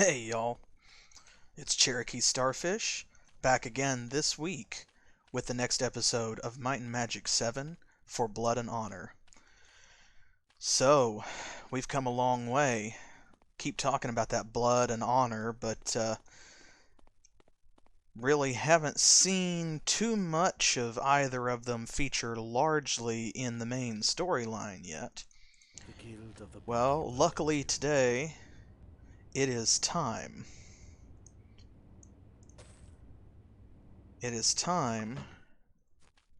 Hey y'all, it's CherokeeStarfish, back again this week with the next episode of Might and Magic 7 for Blood and Honor. So, we've come a long way. Keep talking about that blood and honor, but really haven't seen too much of either of them feature largely in the main storyline yet. Well, luckily today, it is time. It is time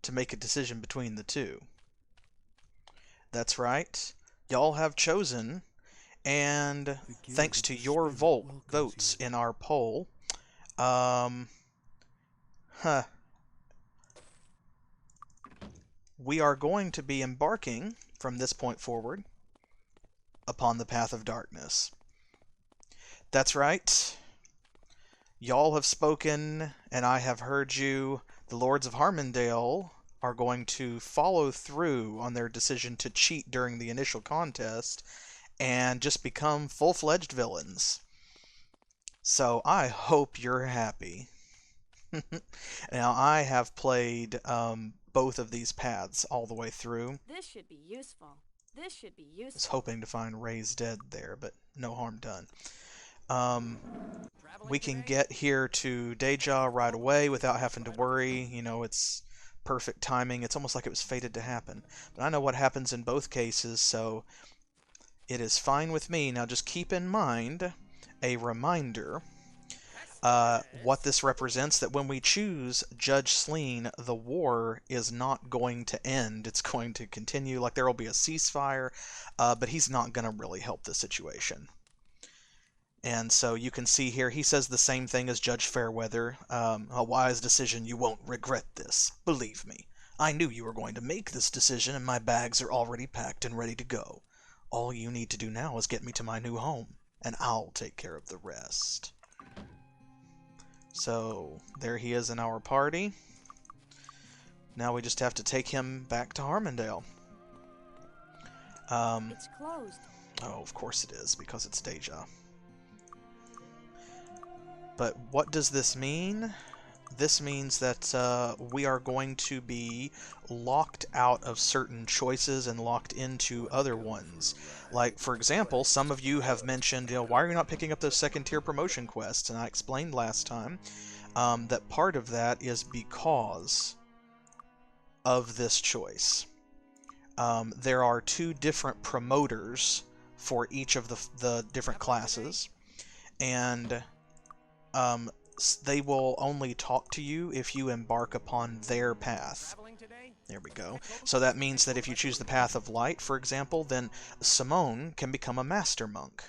to make a decision between the two. That's right. Y'all have chosen, and thanks to your votes in our poll, um, huh, we are going to be embarking from this point forward upon the path of darkness. That's right. Y'all have spoken, and I have heard you. The Lords of Harmondale are going to follow through on their decision to cheat during the initial contest and just become full-fledged villains. So I hope you're happy. Now, I have played both of these paths all the way through. This should be useful. This should be useful. I was hoping to find Ray's dead there, but no harm done. We can get here to Deja right away without having to worry. You know, it's perfect timing. It's almost like it was fated to happen. But I know what happens in both cases, so it is fine with me. Now, just keep in mind a reminder what this represents, that when we choose Judge Sleen, the war is not going to end. It's going to continue. Like, there will be a ceasefire, but he's not going to really help the situation. And so you can see here, he says the same thing as Judge Fairweather. A wise decision, you won't regret this. Believe me. I knew you were going to make this decision, and my bags are already packed and ready to go. All you need to do now is get me to my new home, and I'll take care of the rest. So, there he is in our party. Now we just have to take him back to Harmondale. It's closed. Oh, of course it is, because it's Deja. But what does this mean? This means that we are going to be locked out of certain choices and locked into other ones. Like, for example, some of you have mentioned, why are you not picking up those second-tier promotion quests? And I explained last time that part of that is because of this choice. There are two different promoters for each of the different classes, and they will only talk to you if you embark upon their path. There we go. So that means that if you choose the path of light, for example, then Simone can become a master monk.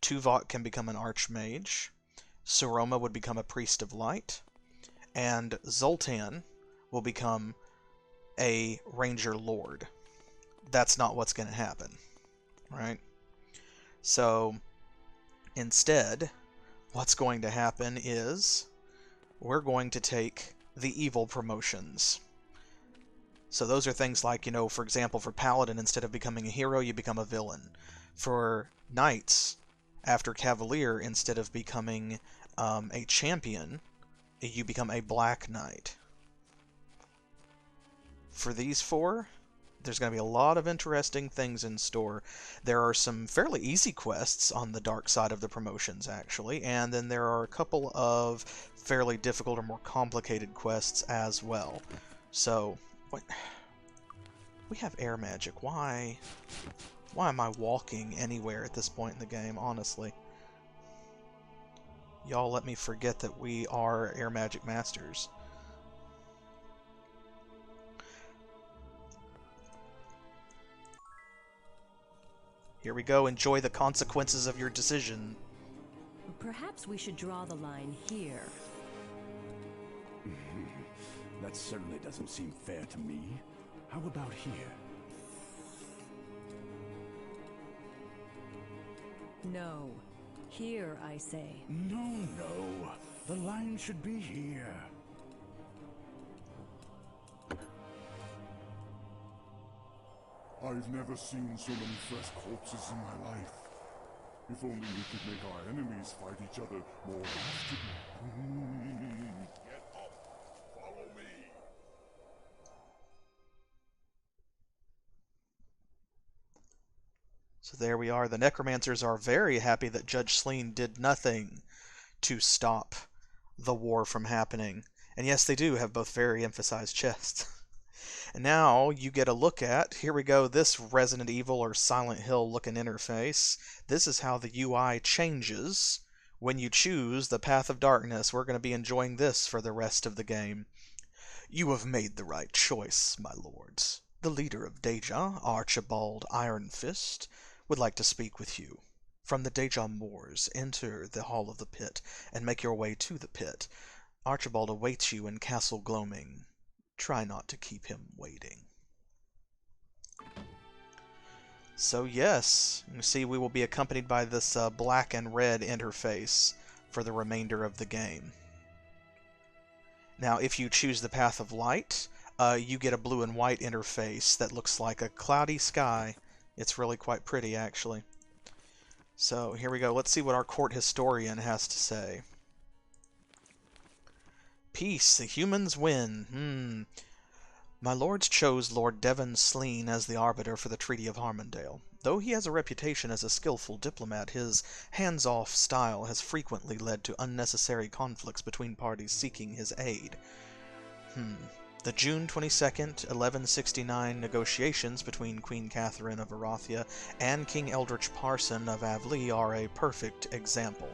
Tuvok can become an archmage. Saroma would become a priest of light. And Zoltan will become a ranger lord. That's not what's going to happen, right? So instead, what's going to happen is we're going to take the evil promotions. So those are things like, for example, for Paladin, instead of becoming a hero, you become a villain. For Knights, after Cavalier, instead of becoming a champion, you become a Black Knight. For these four, there's going to be a lot of interesting things in store. There are some fairly easy quests on the dark side of the promotions, actually, and then there are a couple of fairly difficult or more complicated quests as well. So, what? We have air magic. Why am I walking anywhere at this point in the game, honestly? Y'all let me forget that we are air magic masters. Here we go. Enjoy the consequences of your decision. Perhaps we should draw the line here. That certainly doesn't seem fair to me. How about here? No. Here, I say. No. The line should be here. I've never seen so many fresh corpses in my life. If only we could make our enemies fight each other more dastardly. Get up! Follow me! So there we are. The necromancers are very happy that Judge Sleen did nothing to stop the war from happening. And yes, they do have both very emphasized chests. And now you get a look at, here we go, this Resident Evil or Silent Hill looking interface. This is how the UI changes when you choose the Path of Darkness. We're going to be enjoying this for the rest of the game. You have made the right choice, my lords. The leader of Deja, Archibald Iron Fist, would like to speak with you. From the Deja Moors, enter the Hall of the Pit and make your way to the pit. Archibald awaits you in Castle Gloaming. Try not to keep him waiting. So yes, you see we will be accompanied by this black and red interface for the remainder of the game. Now if you choose the Path of Light, you get a blue and white interface that looks like a cloudy sky. It's really quite pretty, actually. So here we go. Let's see what our court historian has to say. Peace, the humans win. My lords chose Lord Devon Sleen as the arbiter for the Treaty of Harmondale. Though he has a reputation as a skillful diplomat, his hands-off style has frequently led to unnecessary conflicts between parties seeking his aid. The June 22nd, 1169 negotiations between Queen Catherine of Erathia and King Eldritch Parson of AvLee are a perfect example.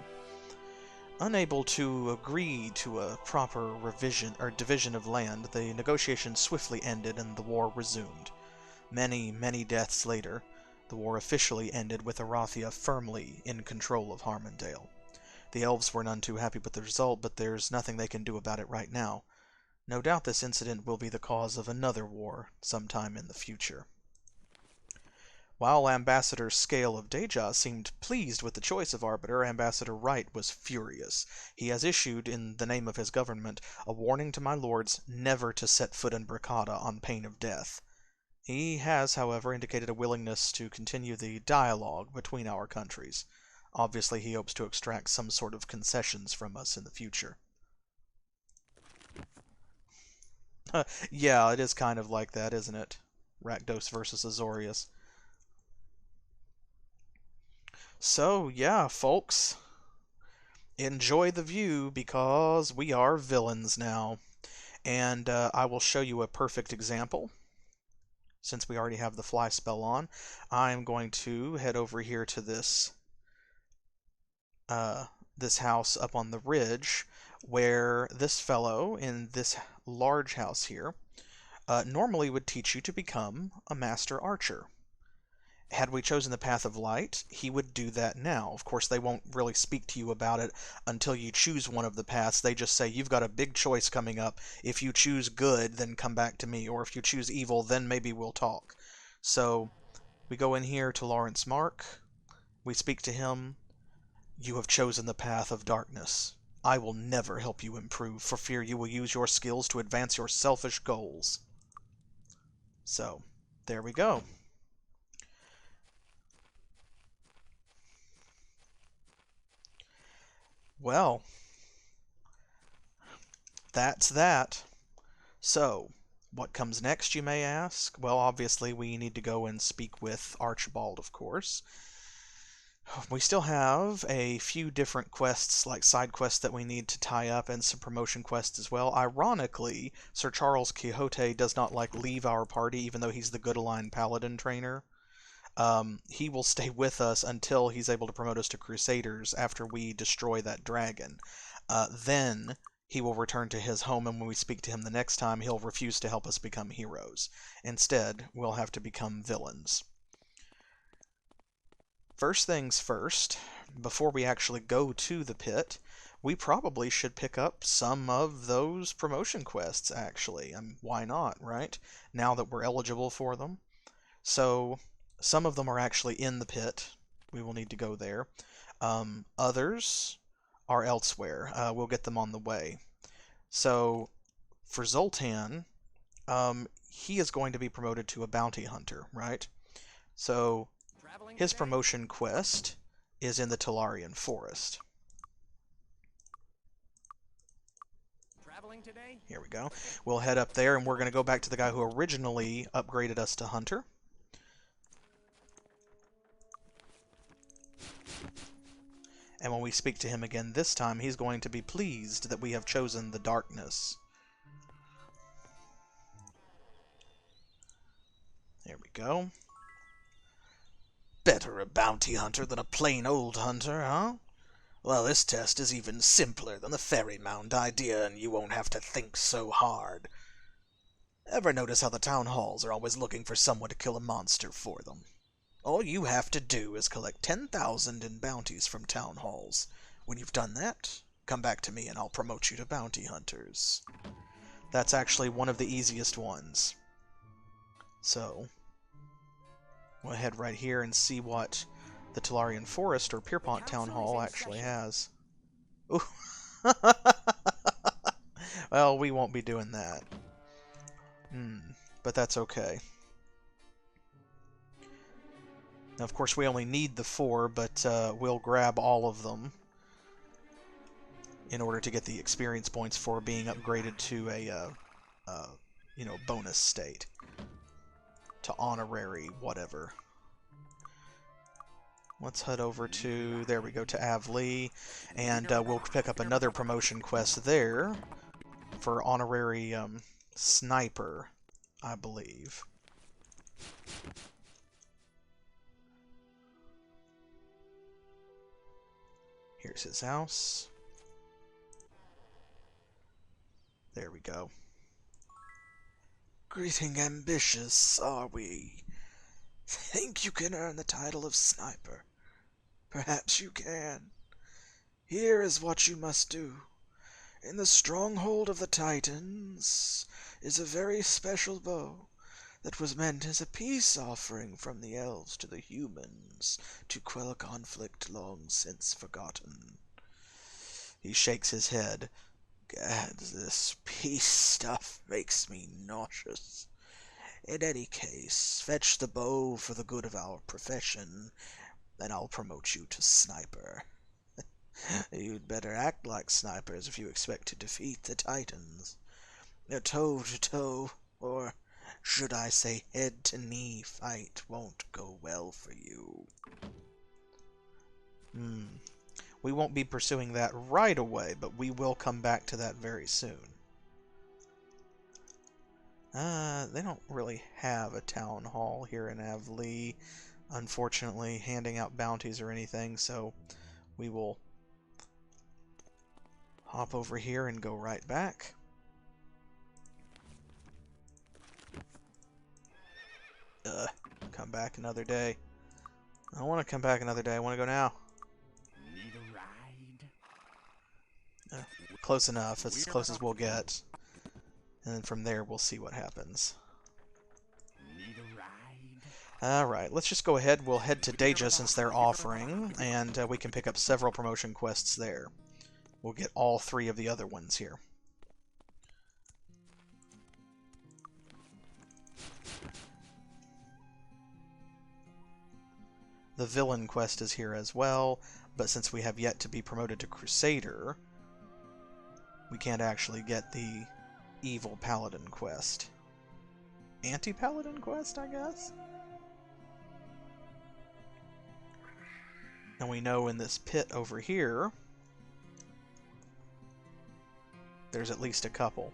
Unable to agree to a proper division of land, the negotiations swiftly ended and the war resumed. Many, many deaths later, the war officially ended with Erathia firmly in control of Harmondale. The elves were none too happy with the result, but there's nothing they can do about it right now. No doubt this incident will be the cause of another war sometime in the future. While Ambassador Scale of Deja seemed pleased with the choice of Arbiter, Ambassador Wright was furious. He has issued, in the name of his government, a warning to my lords never to set foot in Bracada on pain of death. He has, however, indicated a willingness to continue the dialogue between our countries. Obviously, he hopes to extract some sort of concessions from us in the future. Yeah, it is kind of like that, isn't it? Rakdos versus Azorius. So, yeah, folks, enjoy the view because we are villains now. And I will show you a perfect example. Since we already have the fly spell on, I'm going to head over here to this house up on the ridge, where this fellow in this large house here normally would teach you to become a master archer. Had we chosen the Path of Light, he would do that now. Of course, they won't really speak to you about it until you choose one of the paths. They just say, you've got a big choice coming up. If you choose good, then come back to me. Or if you choose evil, then maybe we'll talk. So, we go in here to Lawrence Mark. We speak to him. You have chosen the Path of Darkness. I will never help you improve, for fear you will use your skills to advance your selfish goals. So, there we go. Well, that's that. So, what comes next, you may ask? Well, obviously, we need to go and speak with Archibald, of course. We still have a few different quests, like side quests that we need to tie up, and some promotion quests as well. Ironically, Sir Charles Quixote does not leave our party, even though he's the Good Align Paladin trainer. He will stay with us until he's able to promote us to Crusaders after we destroy that dragon. Then he will return to his home, and when we speak to him the next time, he'll refuse to help us become heroes. Instead, we'll have to become villains. First things first, before we actually go to the pit, we probably should pick up some of those promotion quests, actually. Why not, right? Now that we're eligible for them. So, some of them are actually in the pit. We will need to go there. Others are elsewhere. We'll get them on the way. So, for Zoltan, he is going to be promoted to a bounty hunter, right? So, his promotion quest is in the Talarian Forest. Traveling today? Here we go. We'll head up there, and we're going to go back to the guy who originally upgraded us to Hunter. And when we speak to him again this time, he's going to be pleased that we have chosen the darkness. There we go. Better a bounty hunter than a plain old hunter, huh? Well, this test is even simpler than the ferry mound idea, and you won't have to think so hard. Ever notice how the town halls are always looking for someone to kill a monster for them? All you have to do is collect 10,000 in bounties from town halls. When you've done that, come back to me and I'll promote you to bounty hunters. That's actually one of the easiest ones. So, we'll head right here and see what the Talarian Forest or Pierpont Town Hall actually has. Ooh. Well, we won't be doing that. But that's okay. Now, of course, we only need the 4, but we'll grab all of them in order to get the experience points for being upgraded to a, bonus state. To honorary whatever. Let's head over to, there we go, to AvLee, and we'll pick up another promotion quest there for honorary sniper, I believe. Here's his house. There we go. Greeting ambitious, are we? Think you can earn the title of sniper? Perhaps you can. Here is what you must do. In the stronghold of the Titans is a very special bow that was meant as a peace offering from the elves to the humans to quell conflict long since forgotten. He shakes his head. Gad, this peace stuff makes me nauseous. In any case, fetch the bow for the good of our profession, and I'll promote you to sniper. You'd better act like snipers if you expect to defeat the Titans. A toe-to-toe, or should I say head-to-knee fight won't go well for you. We won't be pursuing that right away, but we will come back to that very soon. They don't really have a town hall here in AvLee, unfortunately, handing out bounties or anything, so we will hop over here and go right back. Come back another day. I don't want to come back another day, I want to go now. Need a ride? Close enough, as close as we'll get. And then from there, we'll see what happens. Need a ride? Alright, let's just go ahead. We'll head to Deja since they're offering, and we can pick up several promotion quests there. We'll get all 3 of the other ones here. The villain quest is here as well, but since we have yet to be promoted to Crusader, we can't actually get the evil paladin quest. Anti-paladin quest, I guess? And we know in this pit over here, there's at least a couple.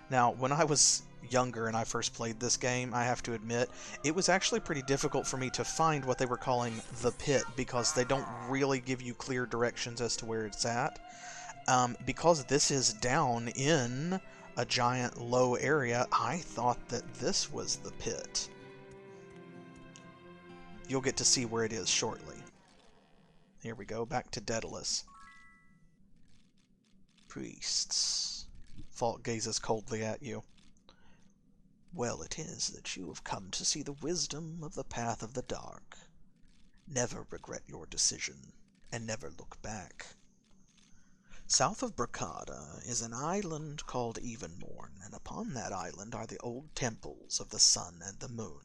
Now, when I was younger and I first played this game, I have to admit, it was actually pretty difficult for me to find what they were calling the pit, because they don't really give you clear directions as to where it's at. Because this is down in a giant low area, I thought that this was the pit. You'll get to see where it is shortly. Here we go, back to Daedalus. Priests. Falk gazes coldly at you. Well it is that you have come to see the wisdom of the path of the dark. Never regret your decision, and never look back. South of Bracada is an island called Evenmorn, and upon that island are the old temples of the sun and the moon.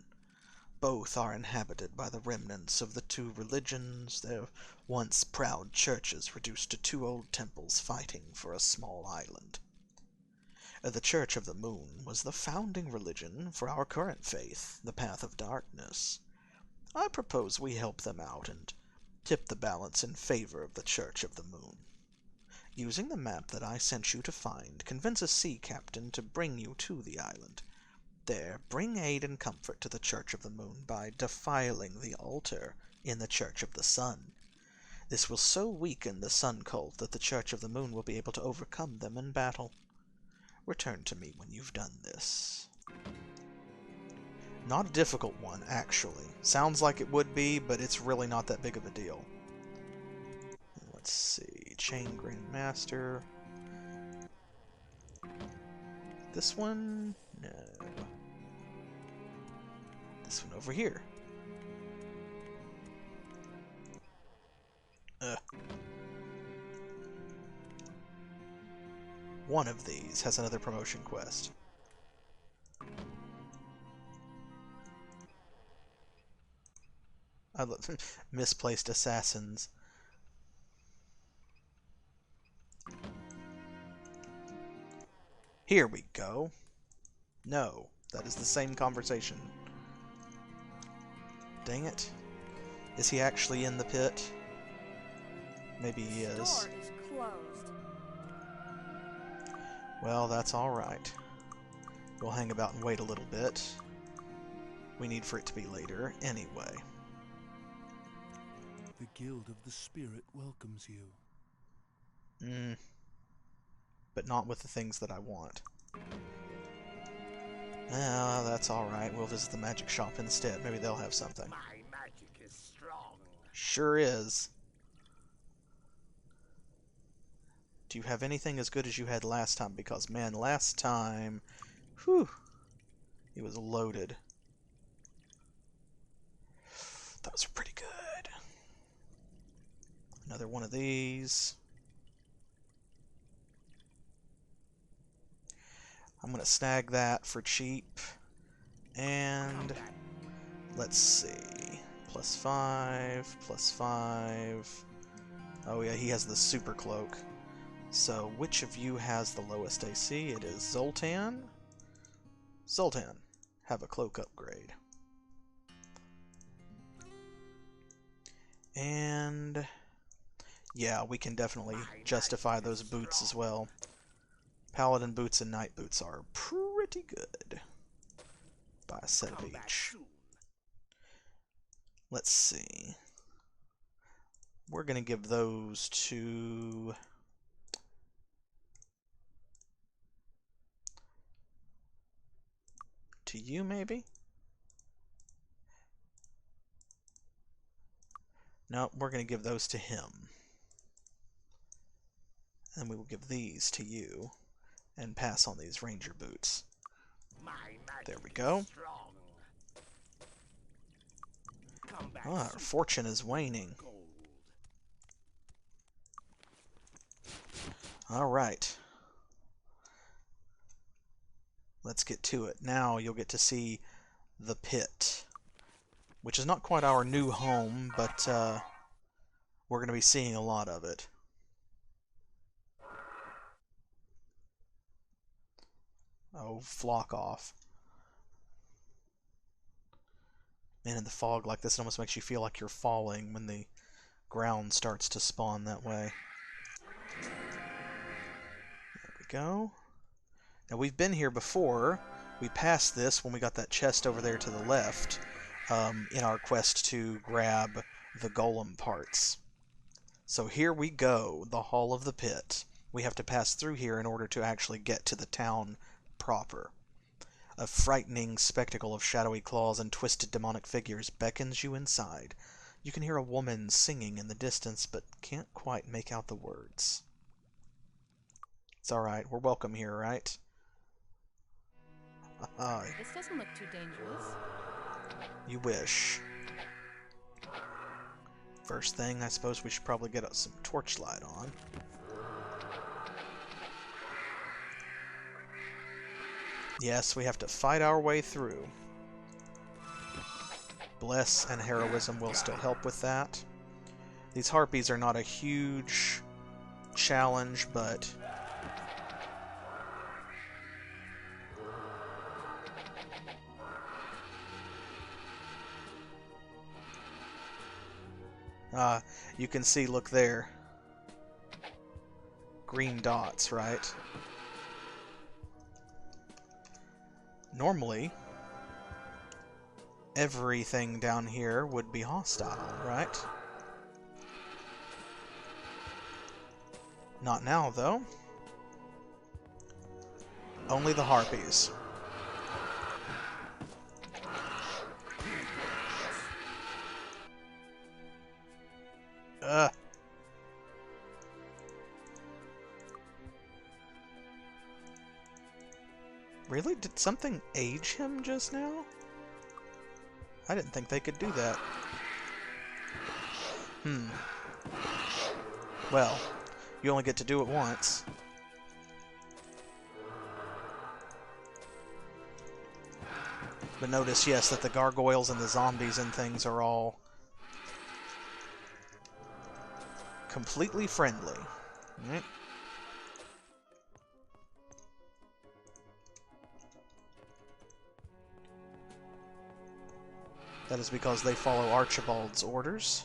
Both are inhabited by the remnants of the two religions, their once proud churches reduced to two old temples fighting for a small island. The Church of the Moon was the founding religion for our current faith, the Path of Darkness. I propose we help them out and tip the balance in favor of the Church of the Moon. Using the map that I sent you to find, convince a sea captain to bring you to the island. There, bring aid and comfort to the Church of the Moon by defiling the altar in the Church of the Sun. This will so weaken the Sun cult that the Church of the Moon will be able to overcome them in battle. Return to me when you've done this. Not a difficult one, actually. Sounds like it would be, but it's really not that big of a deal. Let's see. Chain Grandmaster. This one? No. This one over here. One of these has another promotion quest. I love misplaced assassins. Here we go. No, that is the same conversation. Dang it. Is he actually in the pit? Maybe he is. The store is closed. Well, that's alright. We'll hang about and wait a little bit. We need for it to be later, anyway. The Guild of the Spirit welcomes you. But not with the things that I want. Ah, that's alright. We'll visit the magic shop instead. Maybe they'll have something. My magic is strong. Sure is. Do you have anything as good as you had last time? Because, man, last time... Whew. It was loaded. Those are pretty good. Another one of these. I'm going to snag that for cheap. And let's see. +5, +5. Oh yeah, he has the super cloak. So which of you has the lowest AC? It is Zoltan. Zoltan, have a cloak upgrade. And yeah, we can definitely justify those boots as well. Paladin boots and knight boots are pretty good. Buy a set of each. Let's see. We're going to give those to... you, maybe? No, we're going to give those to him. And we will give these to you. And pass on these ranger boots. There we go. Oh, our fortune is waning. Alright. Let's get to it. Now you'll get to see the pit. Which is not quite our new home, but we're going to be seeing a lot of it. Oh, flock off. Man, in the fog like this, it almost makes you feel like you're falling when the ground starts to spawn that way. There we go. Now, we've been here before. We passed this when we got that chest over there to the left in our quest to grab the golem parts. So here we go, the Hall of the Pit. We have to pass through here in order to actually get to the town proper. A frightening spectacle of shadowy claws and twisted demonic figures beckons you inside. You can hear a woman singing in the distance, but can't quite make out the words. It's alright, we're welcome here, right? This doesn't look too dangerous. You wish. First thing, I suppose we should probably get some torchlight on. Yes, we have to fight our way through. Bless and Heroism will still help with that. These Harpies are not a huge challenge, but... you can see, look there. Green dots, right? Normally, everything down here would be hostile, right? Not now, though. Only the Harpies. Ugh. Really? Did something age him just now? I didn't think they could do that. Well, you only get to do it once. But notice, yes, that the gargoyles and the zombies and things are all completely friendly. Right? That is because they follow Archibald's orders.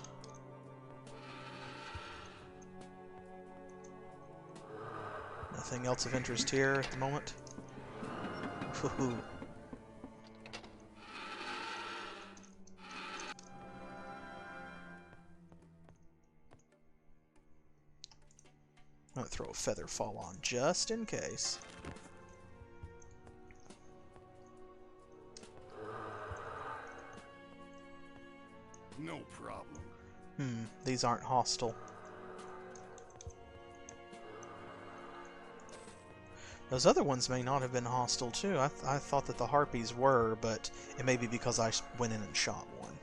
Nothing else of interest here at the moment. Woohoo. I'm gonna throw a feather fall on just in case. No problem. These aren't hostile. Those other ones may not have been hostile too. I thought that the Harpies were, but it may be because I went in and shot one.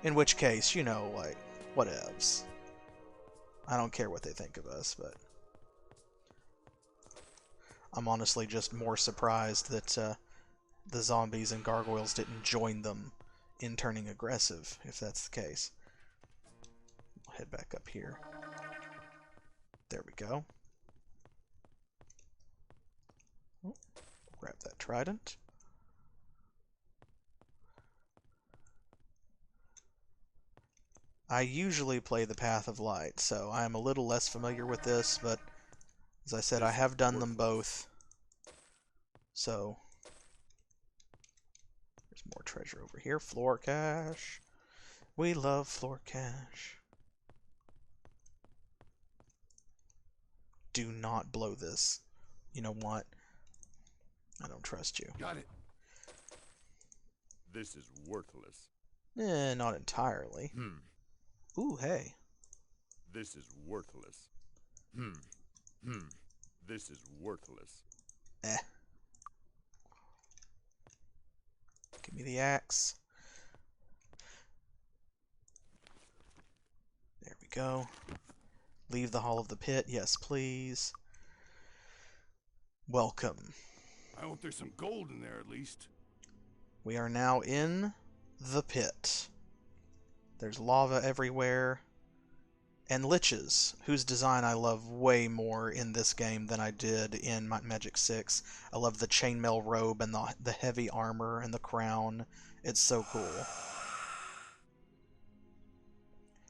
In which case, you know, like, whatevs. I don't care what they think of us, but... I'm honestly just more surprised that the zombies and gargoyles didn't join them in turning aggressive, if that's the case. We'll head back up here. There we go. Oh, grab that trident. I usually play the Path of Light, so I am a little less familiar with this, but as I said, I have done them both. So, there's more treasure over here. Floor cache. We love floor cache. Do not blow this. You know what? I don't trust you. Got it. This is worthless. Not entirely. Ooh, hey. This is worthless. This is worthless. Give me the axe. There we go. Leave the Hall of the Pit. Yes, please. Welcome. I hope there's some gold in there at least. We are now in the pit. There's lava everywhere. And liches, whose design I love way more in this game than I did in Magic 6. I love the chainmail robe and the heavy armor and the crown. It's so cool.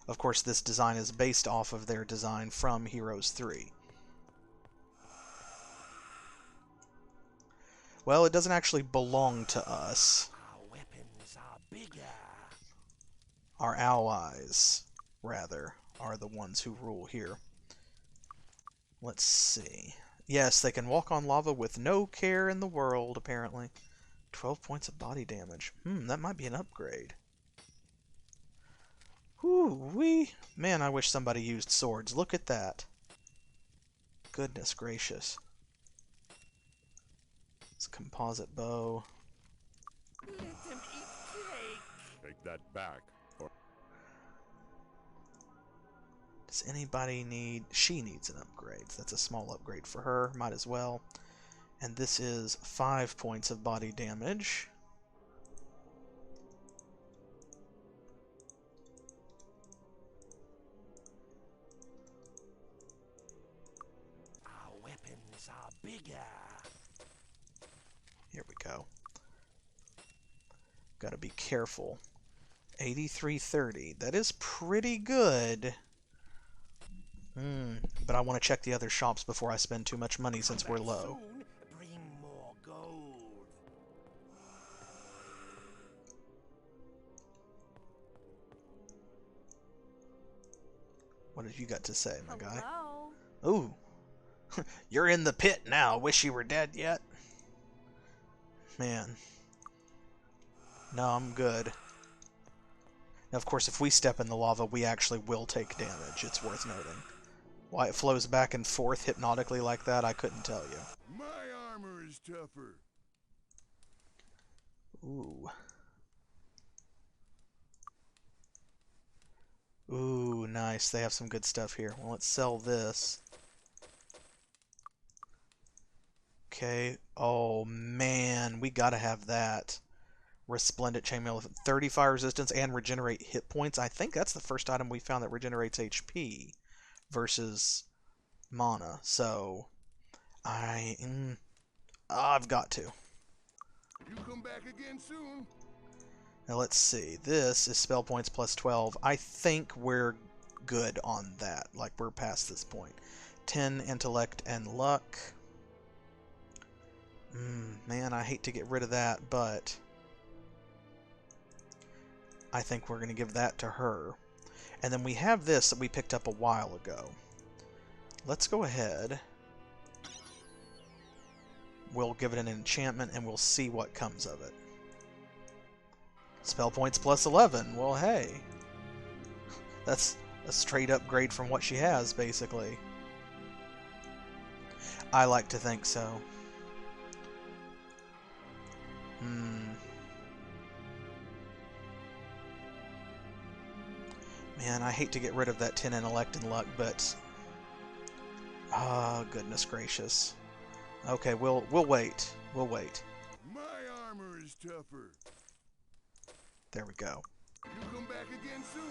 Of course, this design is based off of their design from Heroes 3. Well, it doesn't actually belong to us. Our weapons are bigger. Our allies, rather, are the ones who rule here. Let's see. Yes, they can walk on lava with no care in the world, apparently. 12 points of body damage. That might be an upgrade. Whoo-wee! Man, I wish somebody used swords. Look at that. Goodness gracious. It's a composite bow. Let them eat cake. Take that back. Does anybody need... She needs an upgrade. That's a small upgrade for her. Might as well. And this is 5 points of body damage. are bigger. Here we go. Gotta be careful. 8330. That is pretty good. But I want to check the other shops before I spend too much money since we're low. Soon, bring more gold. What have you got to say, my guy? Hello? Ooh. You're in the pit now. Wish you were dead yet? Man. No, I'm good. Now, of course, if we step in the lava, we actually will take damage. It's worth noting. Why it flows back and forth hypnotically like that, I couldn't tell you. My armor is tougher. Ooh. Ooh, nice. They have some good stuff here. Well, let's sell this. Okay. Oh, man. We gotta have that. Resplendent Chainmail, 30 fire resistance and regenerate hit points. I think that's the first item we found that regenerates HP versus mana. So, I've got to. You come back again soon. Now let's see. This is spell points plus 12. I think we're good on that. Like, we're past this point. 10 intellect and luck. Man, I hate to get rid of that, but I think we're going to give that to her. And then we have this that we picked up a while ago. Let's go ahead. We'll give it an enchantment and we'll see what comes of it. Spell points plus 11. Well, hey. That's a straight upgrade from what she has, basically. I like to think so. Man, I hate to get rid of that 10 intellect and luck, but goodness gracious. Okay, we'll wait. We'll wait. My armor is tougher. There we go. You come back again soon.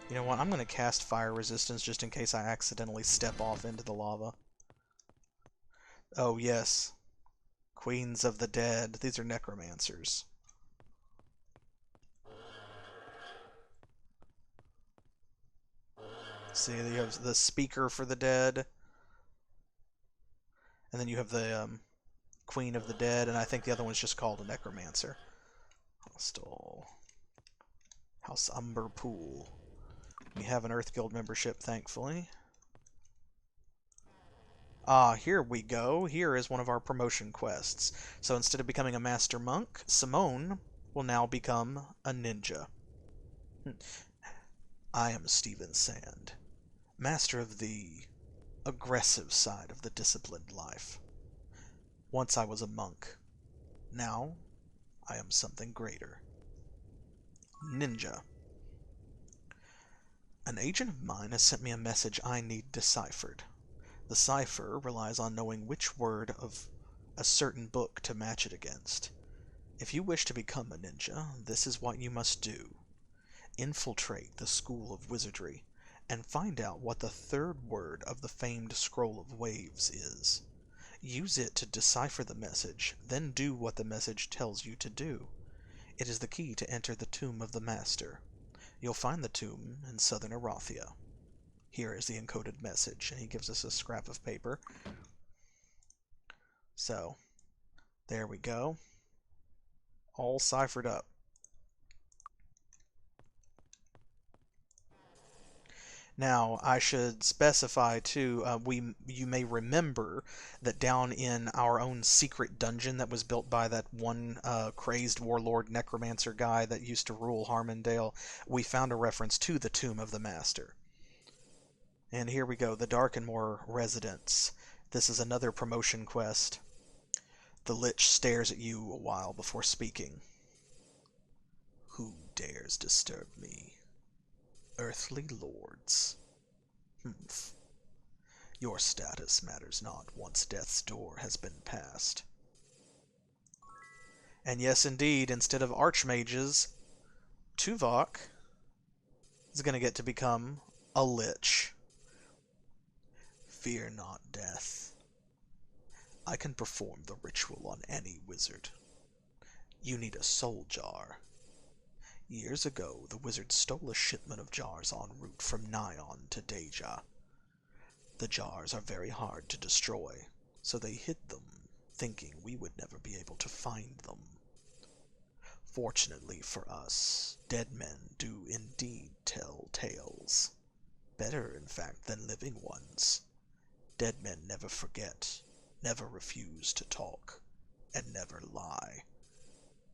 You know what? I'm going to cast fire resistance just in case I accidentally step off into the lava. Oh, yes. Queens of the Dead. These are necromancers. See, you have the Speaker for the Dead. And then you have the Queen of the Dead, and I think the other one's just called a Necromancer. Hostile. House Umber Pool. We have an Earth Guild membership, thankfully. Ah, here we go. Here is one of our promotion quests. So instead of becoming a Master Monk, Simone will now become a ninja. I am Stephen Sand, master of the aggressive side of the disciplined life. Once I was a monk. Now, I am something greater. Ninja. An agent of mine has sent me a message I need deciphered. The cipher relies on knowing which word of a certain book to match it against. If you wish to become a ninja, this is what you must do. Infiltrate the School of Wizardry and find out what the third word of the famed Scroll of Waves is. Use it to decipher the message, then do what the message tells you to do. It is the key to enter the Tomb of the Master. You'll find the tomb in southern Erathia. Here is the encoded message, and he gives us a scrap of paper. So, there we go. All ciphered up. Now, I should specify, too, you may remember that down in our own secret dungeon that was built by that one crazed warlord necromancer guy that used to rule Harmondale, we found a reference to the Tomb of the Master. And here we go, the Darkenmoor Residence. This is another promotion quest. The Lich stares at you a while before speaking. Who dares disturb me? Earthly lords. Humph. Your status matters not once death's door has been passed. And yes, indeed, instead of archmages, Tuvok is going to get to become a lich. Fear not death. I can perform the ritual on any wizard. You need a soul jar. Years ago, the wizard stole a shipment of jars en route from Nyon to Deja. The jars are very hard to destroy, so they hid them, thinking we would never be able to find them. Fortunately for us, dead men do indeed tell tales. Better, in fact, than living ones. Dead men never forget, never refuse to talk, and never lie.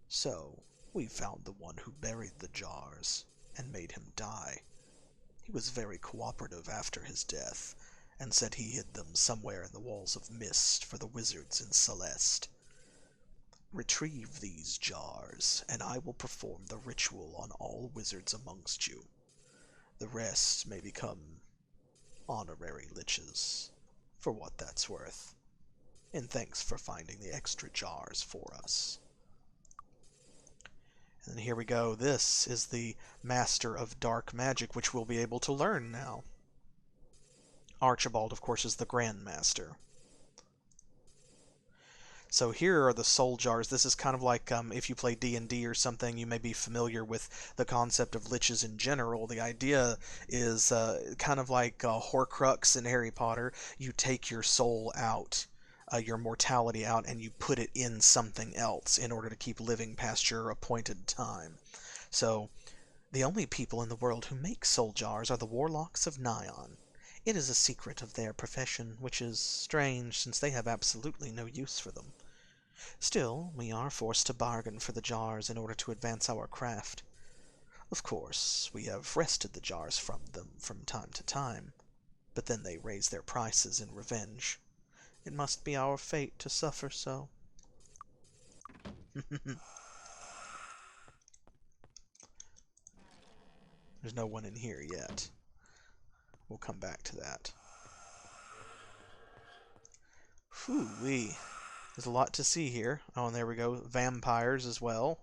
So, we found the one who buried the jars, and made him die. He was very cooperative after his death, and said he hid them somewhere in the walls of mist for the wizards in Celeste. Retrieve these jars, and I will perform the ritual on all wizards amongst you. The rest may become honorary liches, for what that's worth. And thanks for finding the extra jars for us. And here we go. This is the Master of Dark Magic, which we'll be able to learn now. Archibald, of course, is the Grand Master. So here are the soul jars. This is kind of like if you play D&D or something, you may be familiar with the concept of liches in general. The idea is kind of like Horcrux in Harry Potter. You take your soul out, your mortality out, and you put it in something else in order to keep living past your appointed time. So the only people in the world who make soul jars are the warlocks of Nyon. It is a secret of their profession, which is strange, since they have absolutely no use for them. Still, we are forced to bargain for the jars in order to advance our craft. Of course, we have wrested the jars from them from time to time, but then they raise their prices in revenge. It must be our fate to suffer so. There's no one in here yet. We'll come back to that. Whew-wee. There's a lot to see here. Oh, and there we go. Vampires as well.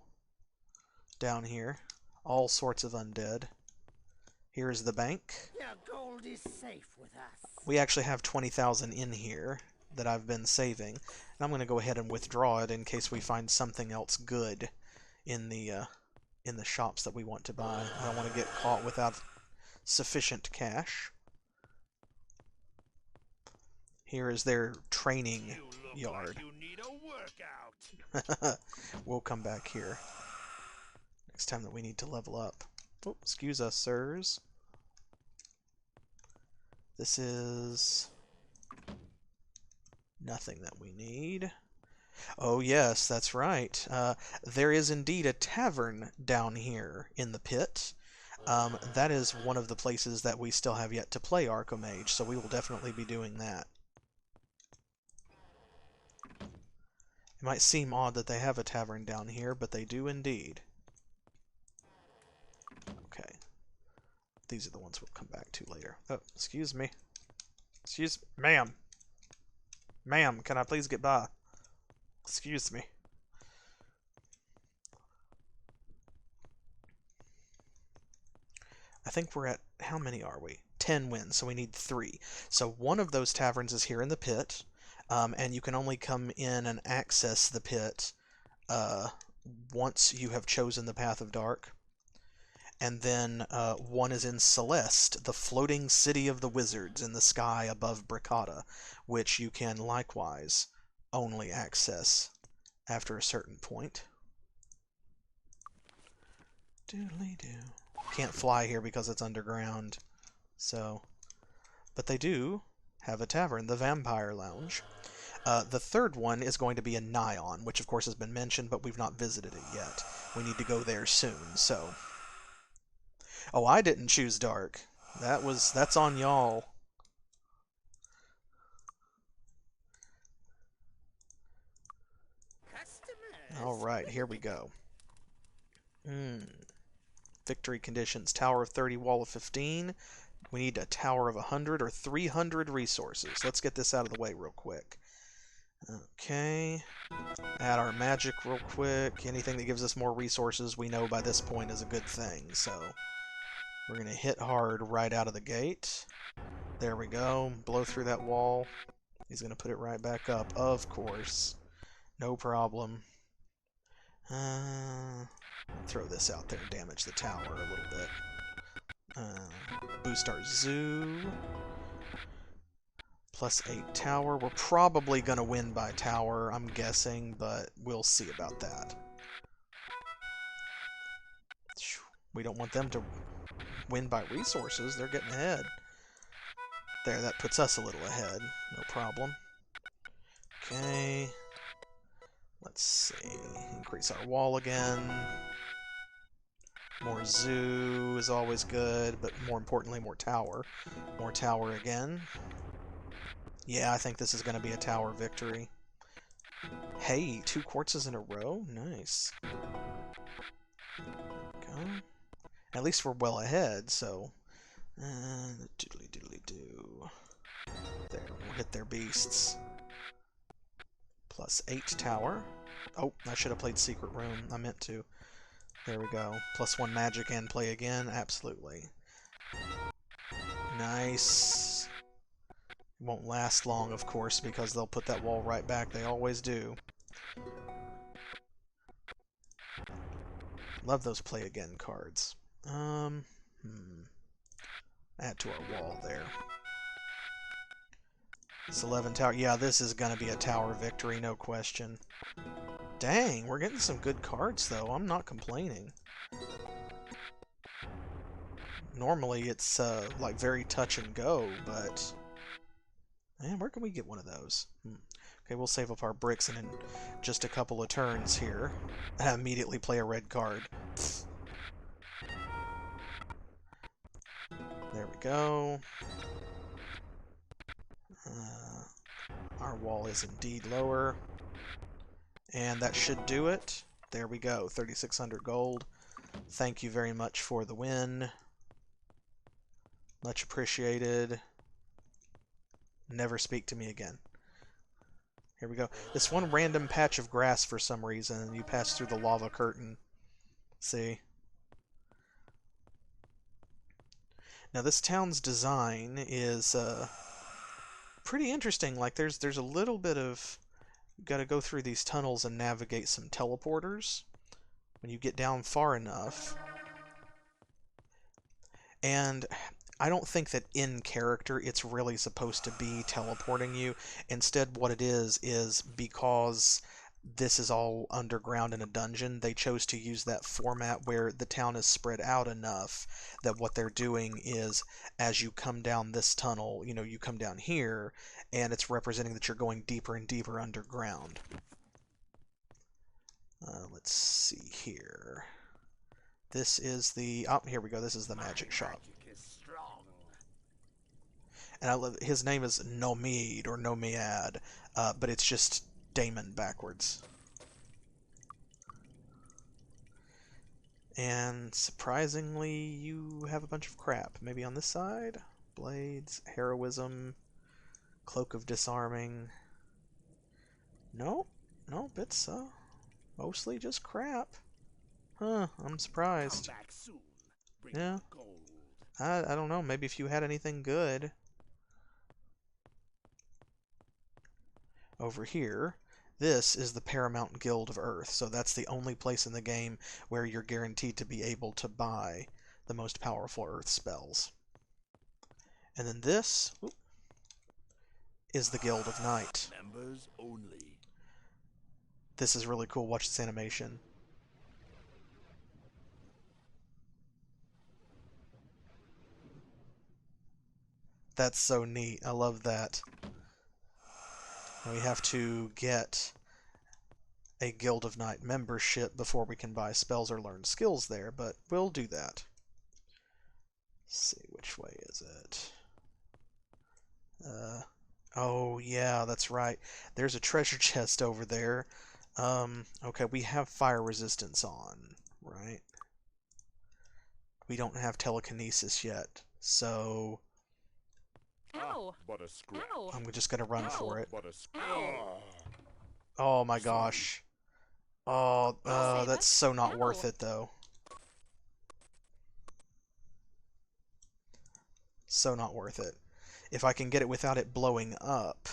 Down here. All sorts of undead. Here's the bank. Your gold is safe with us. We actually have 20,000 in here that I've been saving. And I'm going to go ahead and withdraw it in case we find something else good in the shops that we want to buy. I don't want to get caught without sufficient cash. Here is their training yard. You need a workout. We'll come back here next time that we need to level up. Oh, excuse us, sirs. This is nothing that we need. Oh yes, that's right. There is indeed a tavern down here in the pit. That is one of the places that we still have yet to play Archimage, so we will definitely be doing that. It might seem odd that they have a tavern down here, but they do indeed. Okay. These are the ones we'll come back to later. Oh, excuse me. Ma'am. Ma'am, can I please get by? Excuse me. I think we're at, how many are we? 10 wins, so we need 3. So one of those taverns is here in the pit. And you can only come in and access the pit once you have chosen the Path of Dark. And then one is in Celeste, the floating city of the wizards in the sky above Bricata, which you can likewise only access after a certain point. Doodly-doo. Can't fly here because it's underground. So, but they do have a tavern, the Vampire Lounge. The third one is going to be in Nyon, which of course has been mentioned, but we've not visited it yet. We need to go there soon, so... Oh, I didn't choose dark. That's on y'all. Alright, here we go. Victory conditions. Tower of 30, wall of 15. We need a tower of 100 or 300 resources. Let's get this out of the way real quick. Okay. Add our magic real quick. Anything that gives us more resources we know by this point is a good thing. So we're going to hit hard right out of the gate. There we go. Blow through that wall. He's going to put it right back up, of course. No problem. Throw this out there and damage the tower a little bit. Boost our zoo. +8 tower. We're probably going to win by tower, I'm guessing, but we'll see about that. We don't want them to win by resources. They're getting ahead. There, that puts us a little ahead. No problem. Okay. Let's see. Increase our wall again. More zoo is always good, but more importantly, more tower. More tower again. Yeah, I think this is going to be a tower victory. Hey, 2 quartzes in a row? Nice. Go. At least we're well ahead, so... doodly doodly doo. There, we'll hit their beasts. +8 tower. Oh, I should have played Secret Room. I meant to. There we go. +1 magic and play again. Absolutely. Nice. Won't last long, of course, because they'll put that wall right back. They always do. Love those play again cards. Add to our wall there. It's 11 tower. Yeah, this is going to be a tower victory, no question. Dang, we're getting some good cards, though. I'm not complaining. Normally, it's, like, very touch and go, but... Man, where can we get one of those? Okay, we'll save up our bricks and in just a couple of turns here, immediately play a red card. There we go. Our wall is indeed lower. And that should do it. There we go, 3,600 gold. Thank you very much for the win. Much appreciated. Never speak to me again. Here we go. This one random patch of grass for some reason, you pass through the lava curtain. See? Now this town's design is pretty interesting. Like there's a little bit of... You've got to go through these tunnels and navigate some teleporters when you get down far enough. And I don't think that in character it's really supposed to be teleporting you. Instead, what it is because this is all underground in a dungeon, they chose to use that format where the town is spread out enough that what they're doing is, as you come down this tunnel, you know, you come down here, and it's representing that you're going deeper and deeper underground. Let's see here. This is the... Oh, here we go. This is the magic shop. And I love... His name is Nomid, or Nomiad, but it's just Damon backwards. And surprisingly, you have a bunch of crap. Maybe on this side? Blades, heroism, cloak of disarming. Nope. Nope, it's mostly just crap. Huh, I'm surprised. Yeah. I don't know, maybe if you had anything good. Over here, this is the Paramount Guild of Earth, so that's the only place in the game where you're guaranteed to be able to buy the most powerful Earth spells. And then this is the Guild of Night. Members only. This is really cool. Watch this animation. That's so neat. I love that. We have to get a Guild of Night membership before we can buy spells or learn skills there, but we'll do that. Let's see, which way is it? Oh yeah, that's right. There's a treasure chest over there. Okay, we have fire resistance on, right? We don't have telekinesis yet, so... Ow! But a scratch. Ow! I'm just gonna run for it. But a scratch. Ow! Oh my gosh. Oh, that's so not worth it, though. So not worth it. If I can get it without it blowing up,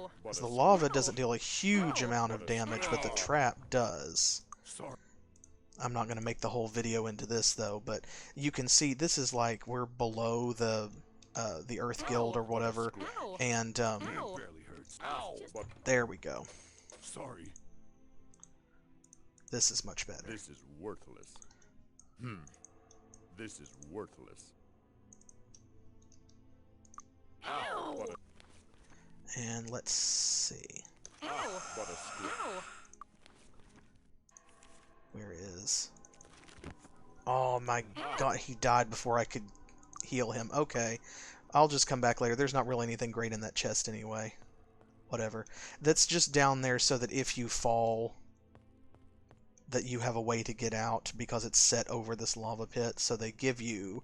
Ow! 'Cause the lava doesn't deal a huge amount of damage, but the trap does. Sorry. I'm not going to make the whole video into this, though, but you can see this is like we're below the Earth Guild or whatever, Ow! and Ow! Barely hurts. Ow. But there we go. sorry. This is much better. This is worthless. This is worthless. Ow! And let's see. Ow! But a squid. Ow! Where is... Oh my god, he died before I could heal him. Okay, I'll just come back later. There's not really anything great in that chest anyway. Whatever. That's just down there so that if you fall, that you have a way to get out because it's set over this lava pit. So they give you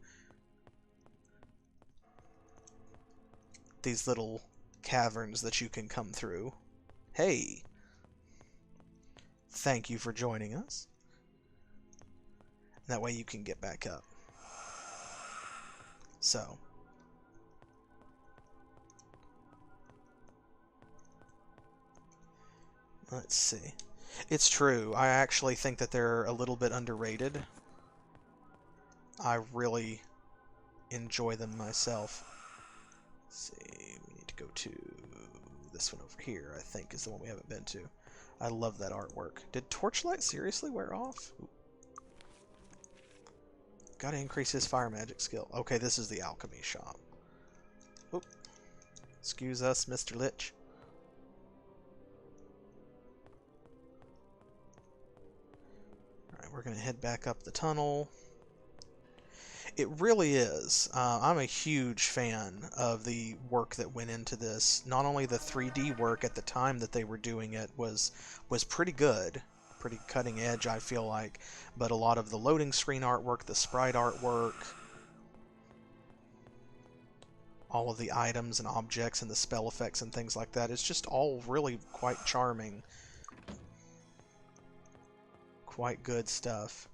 these little caverns that you can come through. Hey! Thank you for joining us. That way you can get back up. So. Let's see. It's true. I actually think that they're a little bit underrated. I really enjoy them myself. Let's see. We need to go to this one over here, I think, is the one we haven't been to. I love that artwork. Did Torchlight seriously wear off? Ooh. Gotta increase his fire magic skill. Okay, this is the alchemy shop. Oop. Excuse us, Mr. Lich. Alright, we're gonna head back up the tunnel. It really is. I'm a huge fan of the work that went into this. Not only the 3D work at the time that they were doing it was pretty good, pretty cutting edge, I feel like, but a lot of the loading screen artwork, the sprite artwork, all of the items and objects and the spell effects and things like that, it's just all really quite charming. Quite good stuff.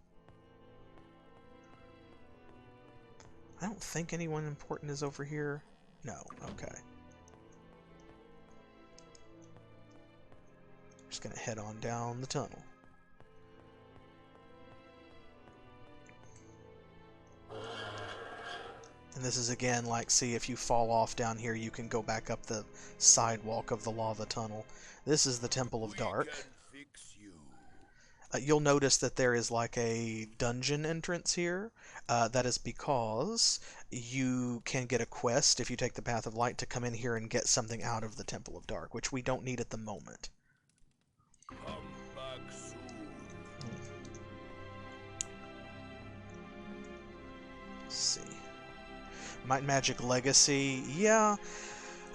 I don't think anyone important is over here. No, okay. Just gonna head on down the tunnel. And this is again like, see, if you fall off down here, you can go back up the sidewalk of the lava tunnel. This is the Temple of Dark. You'll notice that there is like a dungeon entrance here. That is because you can get a quest if you take the Path of Light to come in here and get something out of the Temple of Dark, which we don't need at the moment. Come back soon. Let's see. Might and Magic Legacy, yeah.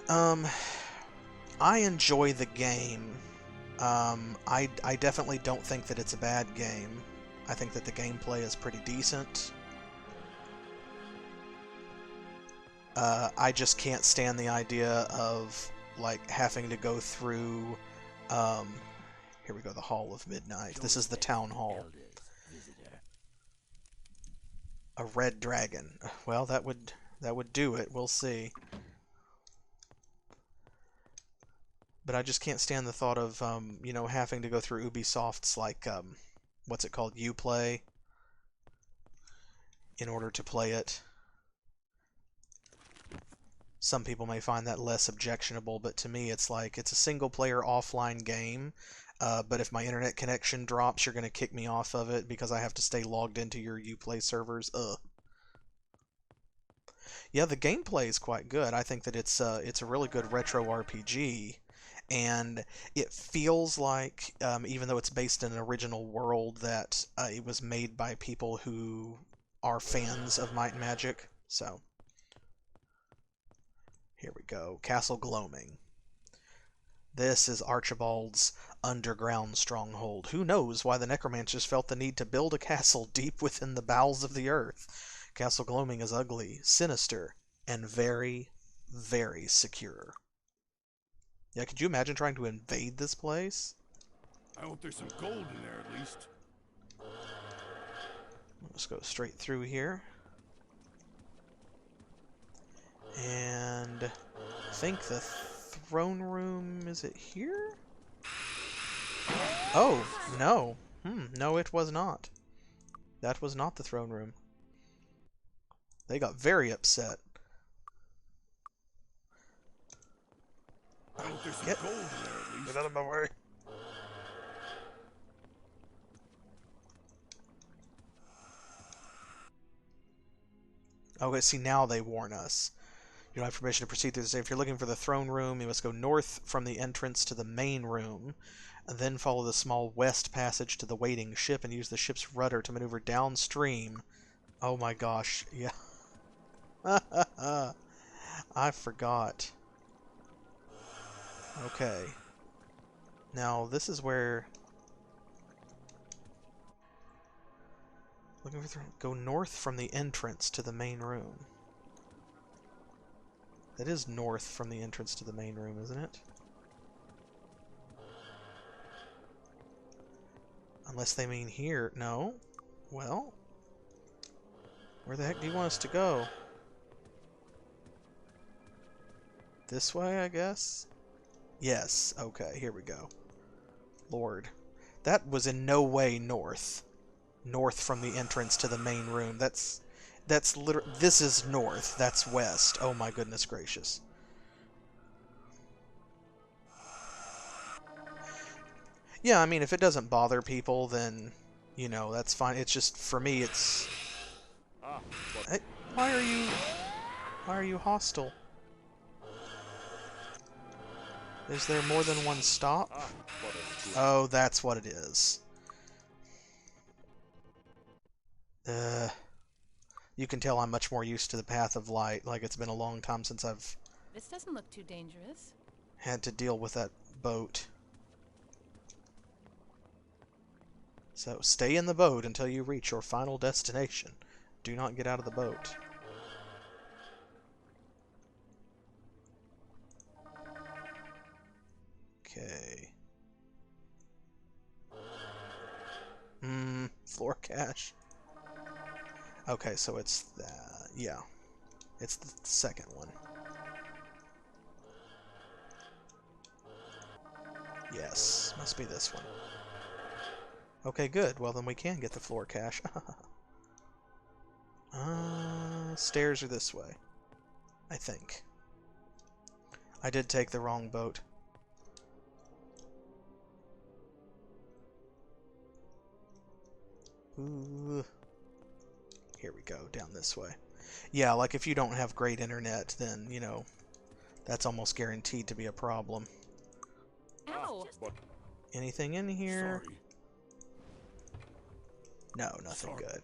I enjoy the game. I definitely don't think that it's a bad game. I think that the gameplay is pretty decent. I just can't stand the idea of, like, having to go through, here we go, the Hall of Midnight. This is the Town Hall. A red dragon. Well, that would do it. We'll see. But I just can't stand the thought of, you know, having to go through Ubisoft's, like, what's it called, Uplay, in order to play it. Some people may find that less objectionable, but to me it's like, it's a single-player offline game, but if my internet connection drops, you're going to kick me off of it because I have to stay logged into your Uplay servers. Ugh. Yeah, the gameplay is quite good. I think that it's a really good retro RPG. And it feels like, even though it's based in an original world, that it was made by people who are fans of Might and Magic. So, here we go. Castle Gloaming. This is Archibald's underground stronghold. Who knows why the necromancers felt the need to build a castle deep within the bowels of the earth. Castle Gloaming is ugly, sinister, and very, very secure. Yeah, could you imagine trying to invade this place? I hope there's some gold in there at least. Let's go straight through here. And I think the throne room, is it here? Oh, no. No, it was not. That was not the throne room. They got very upset. I hope there's some Get- gold in there at least. Get out of my way. Okay, see, now they warn us. You don't have permission to proceed through this. If you're looking for the throne room, you must go north from the entrance to the main room, and then follow the small west passage to the waiting ship and use the ship's rudder to maneuver downstream. Oh my gosh, yeah. I forgot. Okay. Now, this is where... Looking for throne. Go north from the entrance to the main room. That is north from the entrance to the main room, isn't it? Unless they mean here. No? Well... Where the heck do you want us to go? This way, I guess? Yes. Okay, here we go. Lord. That was in no way north. North from the entrance to the main room. That's literally... This is north. That's west. Oh my goodness gracious. Yeah, I mean, if it doesn't bother people, then, you know, that's fine. It's just, for me, it's... Hey, why are you hostile? Is there more than one stop? Oh, that's what it is. You can tell I'm much more used to the path of light. Like, it's been a long time since I've This doesn't look too dangerous. had to deal with that boat. So, stay in the boat until you reach your final destination. Do not get out of the boat. Okay. Floor cache. Okay, so it's that. Yeah. It's the second one. Yes, must be this one. Okay, good. Well, then we can get the floor cache. Stairs are this way. I think. I did take the wrong boat. Ooh. Here we go, down this way. Yeah, like if you don't have great internet, then, you know, that's almost guaranteed to be a problem. Ow! Anything in here? Sorry. No, nothing Sorry. good.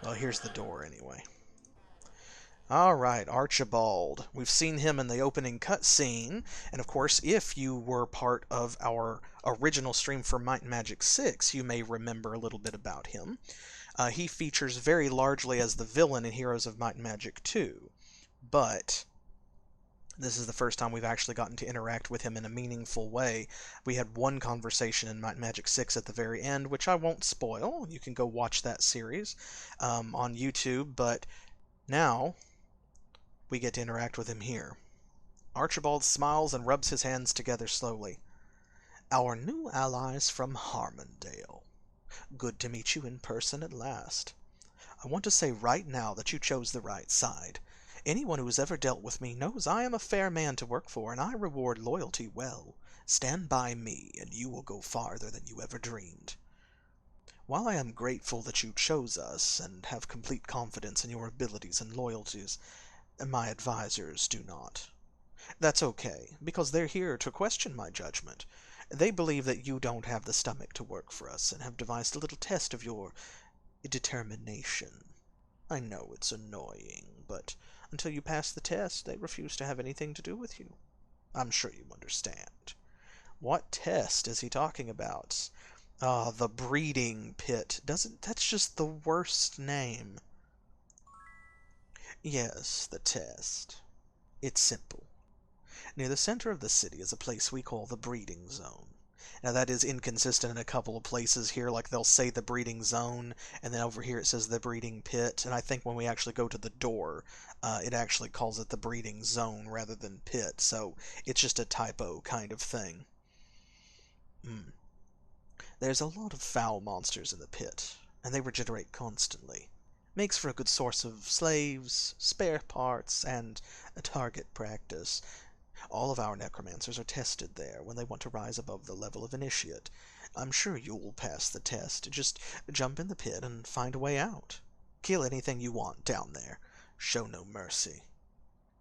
Well, here's the door anyway. Alright, Archibald. We've seen him in the opening cutscene, and of course, if you were part of our original stream for Might and Magic 6, you may remember a little bit about him. He features very largely as the villain in Heroes of Might and Magic 2, but this is the first time we've actually gotten to interact with him in a meaningful way. We had one conversation in Might and Magic 6 at the very end, which I won't spoil. You can go watch that series on YouTube, but now we get to interact with him here. Archibald smiles and rubs his hands together slowly. Our new allies from Harmondale. Good to meet you in person at last. I want to say right now that you chose the right side. Anyone who has ever dealt with me knows I am a fair man to work for, and I reward loyalty well. Stand by me, and you will go farther than you ever dreamed. While I am grateful that you chose us, and have complete confidence in your abilities and loyalties, my advisors do not. That's okay, because they're here to question my judgment. They believe that you don't have the stomach to work for us, and have devised a little test of your determination. I know it's annoying, but until you pass the test, they refuse to have anything to do with you. I'm sure you understand. What test is he talking about? Ah, the breeding pit. That's just the worst name. Yes, the test. It's simple. Near the center of the city is a place we call the breeding zone. Now that is inconsistent in a couple of places here, like they'll say the breeding zone, and then over here it says the breeding pit, and I think when we actually go to the door, it actually calls it the breeding zone rather than pit, so it's just a typo kind of thing. There's a lot of foul monsters in the pit, and they regenerate constantly. Makes for a good source of slaves, spare parts, and a target practice. All of our necromancers are tested there when they want to rise above the level of initiate. I'm sure you'll pass the test. Just jump in the pit and find a way out. Kill anything you want down there. Show no mercy.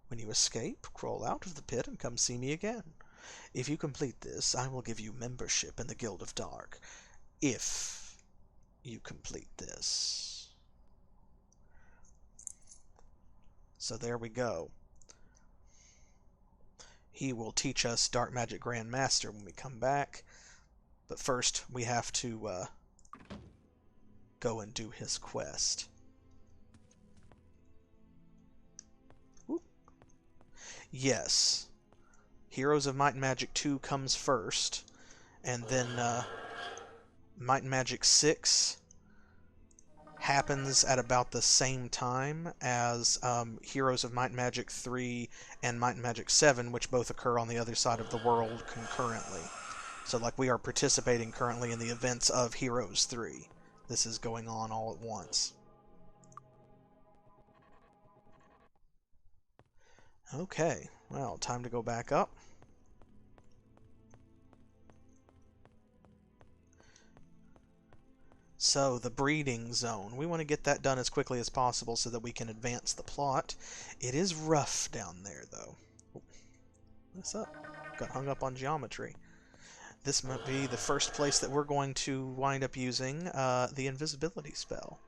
When you escape, crawl out of the pit and come see me again. If you complete this, I will give you membership in the Guild of Dark. If you complete this. So there we go. He will teach us Dark Magic Grand Master when we come back. But first, we have to go and do his quest. Whoop. Yes. Heroes of Might and Magic 2 comes first. And then Might and Magic 6 happens at about the same time as Heroes of Might and Magic 3 and Might and Magic 7, which both occur on the other side of the world concurrently. So, like, we are participating currently in the events of Heroes 3. This is going on all at once. Okay, well, time to go back up. So, the breeding zone. We want to get that done as quickly as possible so that we can advance the plot. It is rough down there, though. What's up? Got hung up on geometry. This might be the first place that we're going to wind up using the invisibility spell.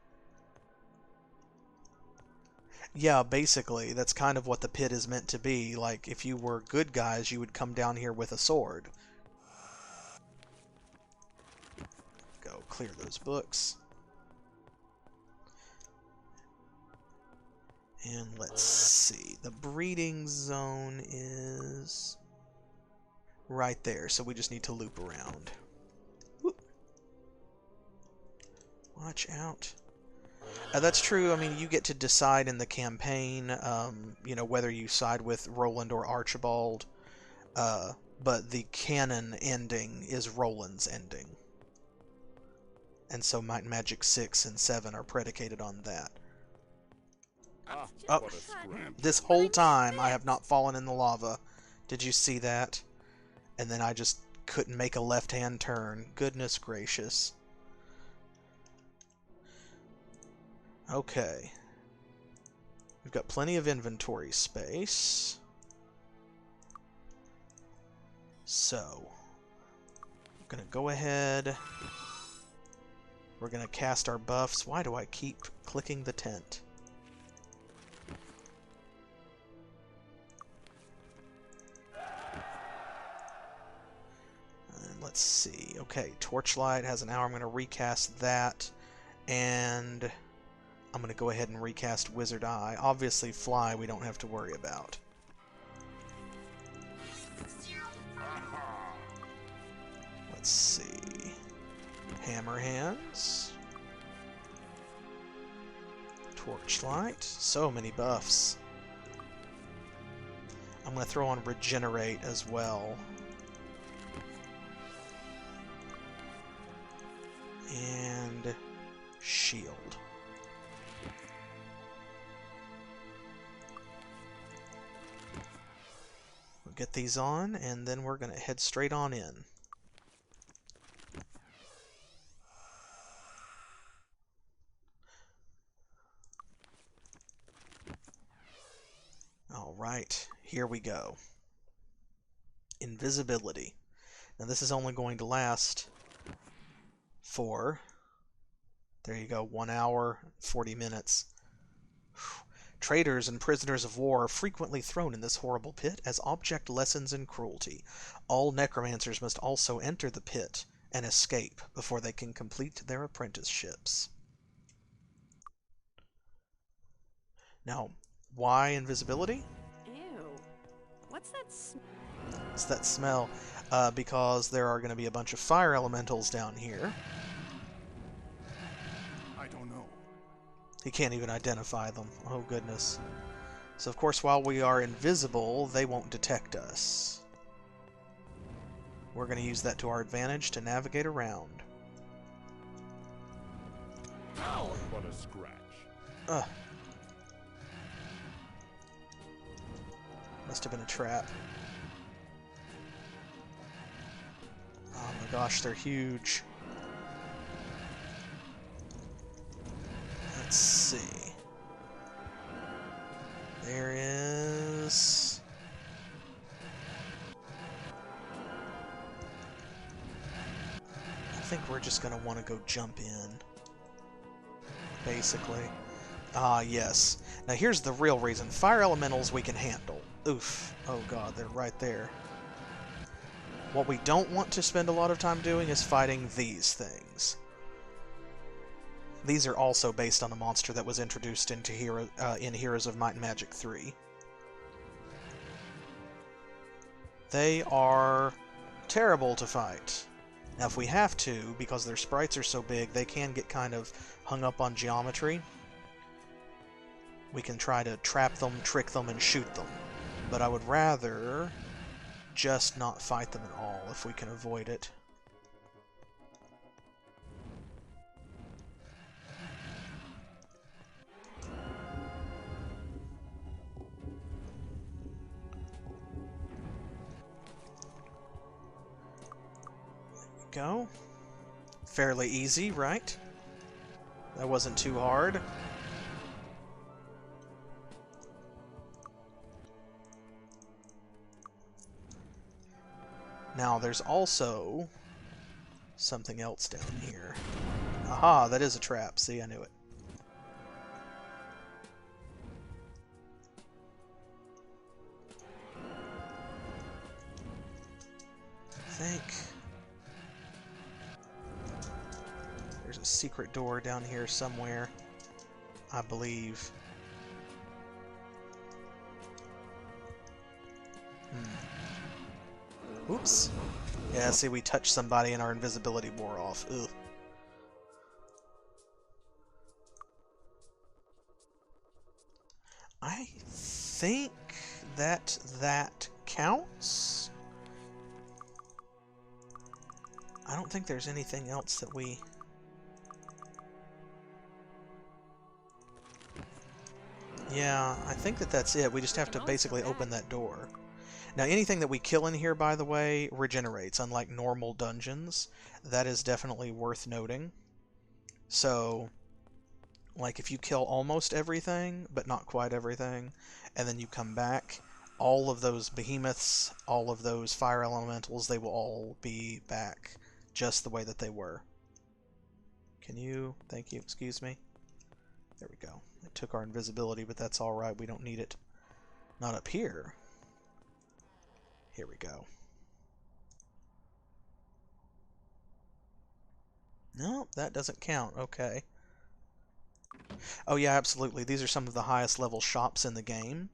Yeah, basically, that's kind of what the pit is meant to be. Like, if you were good guys, you would come down here with a sword. Go clear those books. And let's see. The breeding zone is right there, so we just need to loop around. Whoop. Watch out. That's true. I mean, you get to decide in the campaign, you know, whether you side with Roland or Archibald, but the canon ending is Roland's ending. And so Might and Magic 6 and 7 are predicated on that. Oh, this whole time I have not fallen in the lava. Did you see that? And then I just couldn't make a left-hand turn. Goodness gracious. Okay. We've got plenty of inventory space. So, I'm going to go ahead. We're going to cast our buffs. Why do I keep clicking the tent? And let's see. Okay, Torchlight has an hour. I'm going to recast that. And I'm going to go ahead and recast Wizard Eye. Obviously, Fly we don't have to worry about. Let's see. Hammer Hands. Torchlight. So many buffs. I'm going to throw on Regenerate as well. And Shield. We'll get these on, and then we're going to head straight on in. Alright, here we go. Invisibility. Now this is only going to last for, there you go, 1 hour, 40 minutes. Traitors and prisoners of war are frequently thrown in this horrible pit as object lessons in cruelty. All necromancers must also enter the pit and escape before they can complete their apprenticeships. Now, why invisibility? Ew. What's that It's that smell. Because there are going to be a bunch of fire elementals down here. I don't know. He can't even identify them. Oh, goodness. So, of course, while we are invisible, they won't detect us. We're going to use that to our advantage to navigate around. What a scratch. Ugh. Must have been a trap. Oh my gosh, they're huge. Let's see. There is... I think we're just going to want to go jump in. Basically. Ah, yes. Now here's the real reason. Fire elementals we can handle. Oof. Oh god, they're right there. What we don't want to spend a lot of time doing is fighting these things. These are also based on a monster that was introduced into in Heroes of Might and Magic 3. They are terrible to fight. Now if we have to, because their sprites are so big, they can get kind of hung up on geometry. We can try to trap them, trick them, and shoot them. But I would rather just not fight them at all if we can avoid it. Go. Fairly easy, right? That wasn't too hard. Now, there's also something else down here. Aha, that is a trap. See, I knew it. I think there's a secret door down here somewhere, I believe. Oops. Yeah, see, we touched somebody and our invisibility wore off. Ugh. I think that counts. I don't think there's anything else that we... Yeah, I think that's it. We just have to basically open that door. Now, anything that we kill in here, by the way, regenerates, unlike normal dungeons. That is definitely worth noting. So, like, if you kill almost everything, but not quite everything, and then you come back, all of those behemoths, all of those fire elementals, they will all be back just the way that they were. Can you... Thank you. Excuse me. There we go. It took our invisibility, but that's alright. We don't need it. Not up here. Here we go. No, that doesn't count. Okay. Oh yeah, absolutely. These are some of the highest level shops in the game.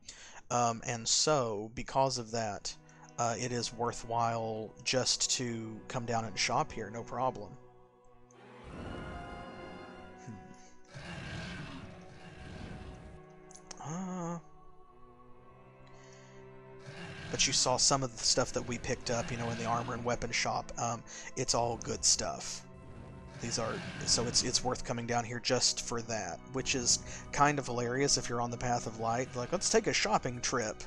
And so, because of that, it is worthwhile just to come down and shop here, no problem. But you saw some of the stuff that we picked up, you know, in the armor and weapon shop. It's all good stuff. These are, so it's worth coming down here just for that, which is kind of hilarious if you're on the path of light. Like, let's take a shopping trip.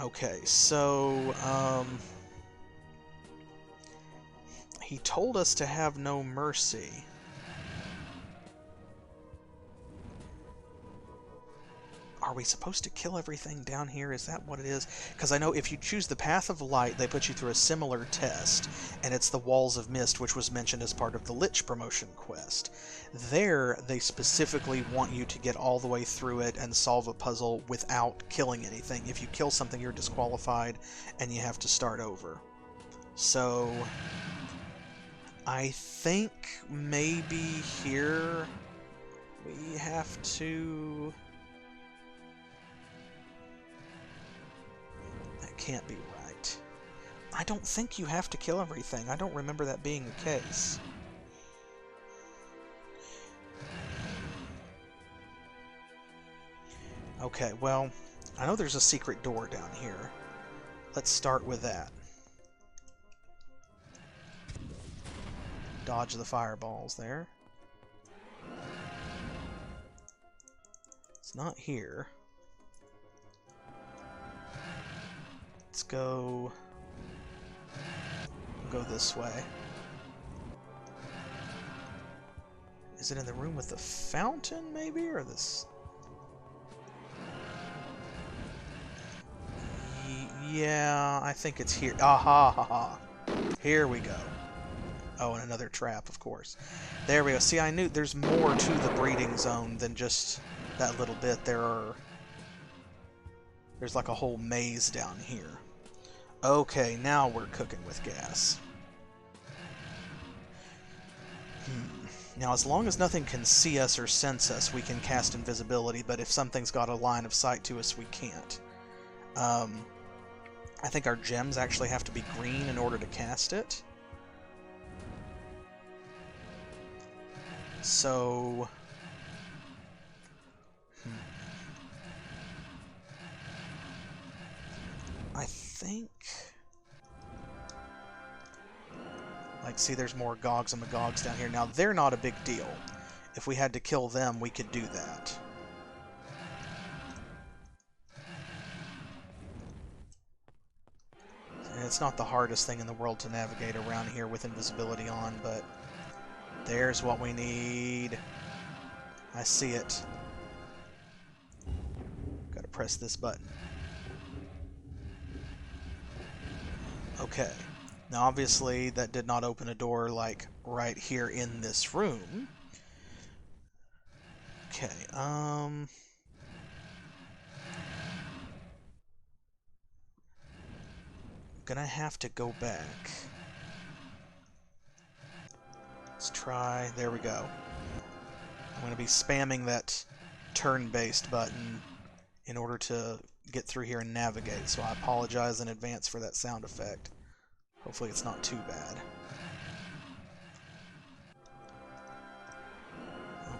Okay, so he told us to have no mercy. Are we supposed to kill everything down here? Is that what it is? Because I know if you choose the Path of Light, they put you through a similar test, and it's the Walls of Mist, which was mentioned as part of the Lich promotion quest. There, they specifically want you to get all the way through it and solve a puzzle without killing anything. If you kill something, you're disqualified, and you have to start over. So, I think maybe here we have to... can't be right. I don't think you have to kill everything. I don't remember that being the case. Okay, well, I know there's a secret door down here. Let's start with that. Dodge the fireballs there. It's not here. Let's go this way. Is it in the room with the fountain, maybe? Or this... Yeah, I think it's here. Aha, ha, ha. Here we go. Oh, and another trap, of course. There we go. See, I knew there's more to the breeding zone than just that little bit. There's like a whole maze down here. Okay, now we're cooking with gas. Now, as long as nothing can see us or sense us, we can cast invisibility, but if something's got a line of sight to us, we can't. I think our gems actually have to be green in order to cast it. So... I think... Like, see, there's more Gogs and Magogs down here. Now, they're not a big deal. If we had to kill them, we could do that. And it's not the hardest thing in the world to navigate around here with invisibility on, but there's what we need. I see it. Gotta press this button. Okay. Now, obviously, that did not open a door, like, right here in this room. Okay, gonna have to go back. Let's try... There we go. I'm gonna be spamming that turn-based button in order to get through here and navigate, so I apologize in advance for that sound effect. Hopefully it's not too bad.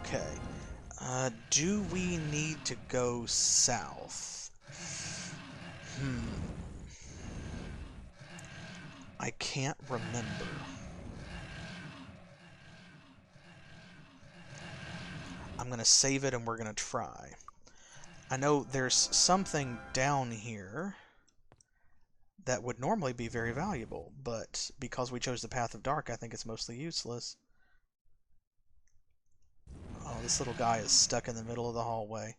Okay. Do we need to go south? I can't remember. I'm gonna save it and we're gonna try. I know there's something down here that would normally be very valuable, but because we chose the Path of Dark, I think it's mostly useless. Oh, this little guy is stuck in the middle of the hallway.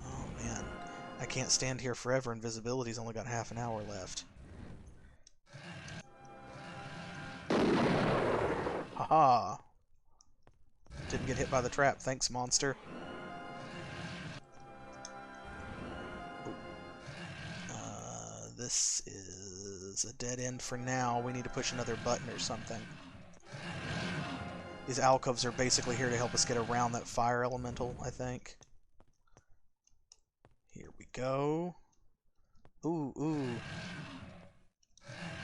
Oh, man. I can't stand here forever. Invisibility's only got half an hour left. Haha! Didn't get hit by the trap. Thanks, monster. This is a dead end for now. We need to push another button or something. These alcoves are basically here to help us get around that fire elemental, I think. Here we go. Ooh, ooh.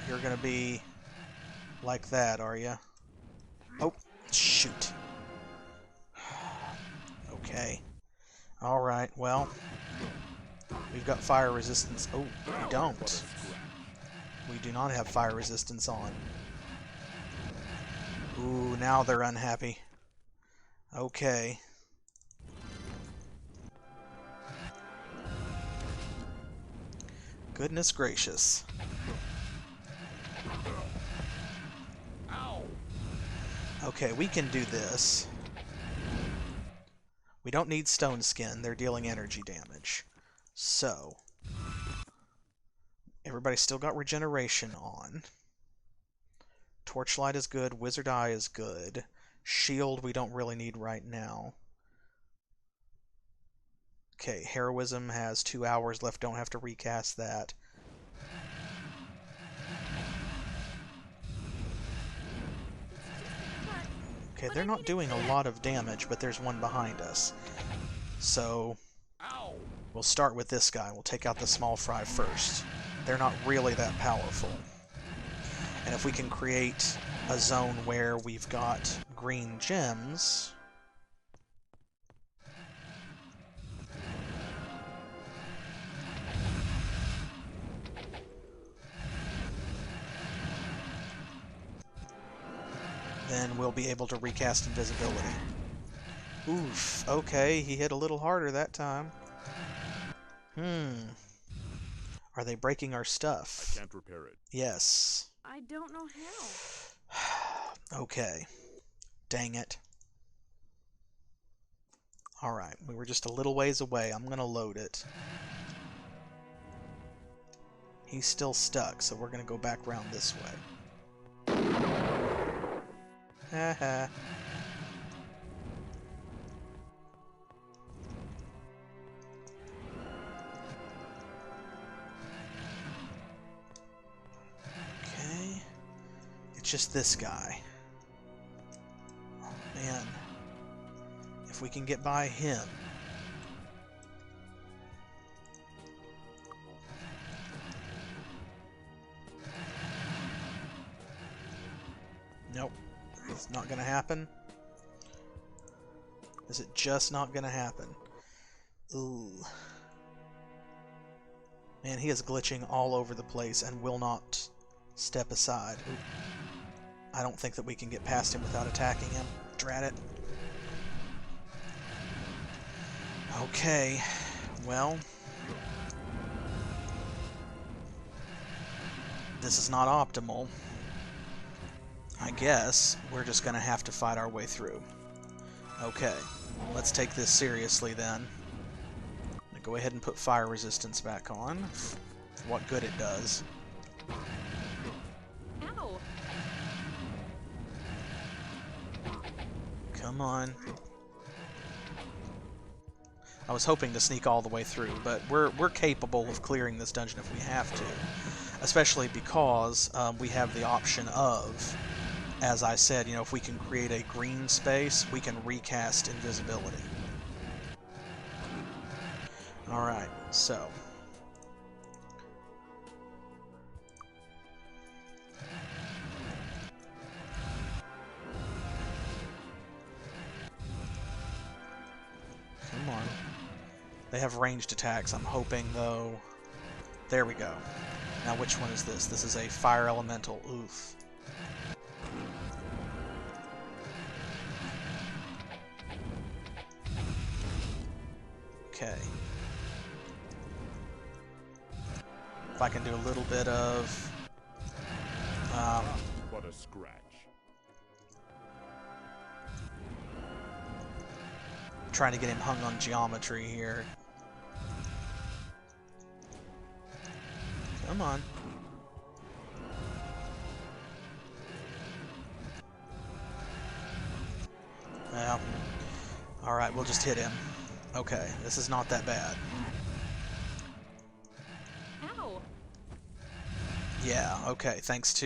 You're gonna be like that, are ya? Oh, shoot. Okay. Alright, well... We've got fire resistance. Oh, we don't. We do not have fire resistance on. Ooh, now they're unhappy. Okay. Goodness gracious. Okay, we can do this. We don't need stone skin. They're dealing energy damage. So, everybody's still got regeneration on. Torchlight is good. Wizard Eye is good. Shield we don't really need right now. Okay, Heroism has 2 hours left. Don't have to recast that. Okay, they're not doing a lot of damage, but there's one behind us. So... we'll start with this guy. We'll take out the small fry first. They're not really that powerful. And if we can create a zone where we've got green gems... then we'll be able to recast invisibility. Oof, okay, he hit a little harder that time. Are they breaking our stuff? I can't repair it. Yes. I don't know how. Okay. Dang it. Alright, we were just a little ways away. I'm gonna load it. He's still stuck, so we're gonna go back around this way. Haha. Okay. It's just this guy. Oh man. If we can get by him. Nope. It's not gonna happen. Is it just not gonna happen? Ooh. Man, he is glitching all over the place and will not step aside. Ooh. I don't think that we can get past him without attacking him. Drat it. Okay. Well. This is not optimal. I guess we're just gonna have to fight our way through. Okay, let's take this seriously then. I'm gonna go ahead and put fire resistance back on. What good it does. Ow! Come on. I was hoping to sneak all the way through, but we're capable of clearing this dungeon if we have to. Especially because we have the option of, as I said, you know, if we can create a green space, we can recast invisibility. Alright, so. Come on. They have ranged attacks, I'm hoping, though. There we go. Now, which one is this? This is a fire elemental. Oof. Okay. If I can do a little bit of... What a scratch. trying to get him hung on geometry here. Come on. Well, alright, we'll just hit him. Okay, this is not that bad. Ow! Yeah, okay, thanks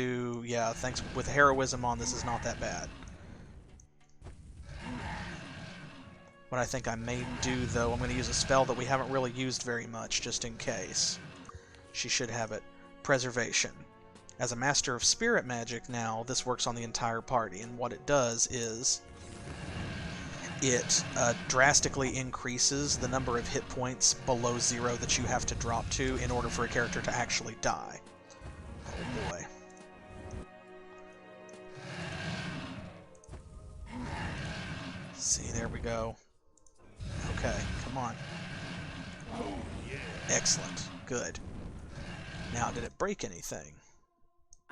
with heroism on, this is not that bad. What I think I may do, though, I'm going to use a spell that we haven't really used very much, just in case. She should have it. Preservation. As a master of spirit magic now, this works on the entire party, and what it does is it drastically increases the number of hit points below 0 that you have to drop to in order for a character to actually die. Oh boy. See, there we go. Okay, come on. Excellent. Good. Now, did it break anything?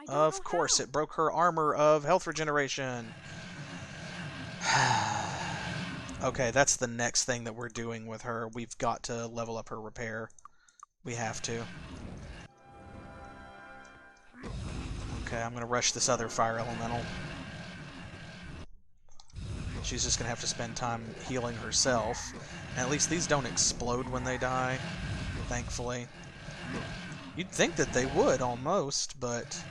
Of course, it broke her armor of health regeneration. Okay, that's the next thing that we're doing with her. We've got to level up her repair. We have to. Okay, I'm going to rush this other fire elemental. She's just going to have to spend time healing herself. And at least these don't explode when they die, thankfully. You'd think that they would, almost, but...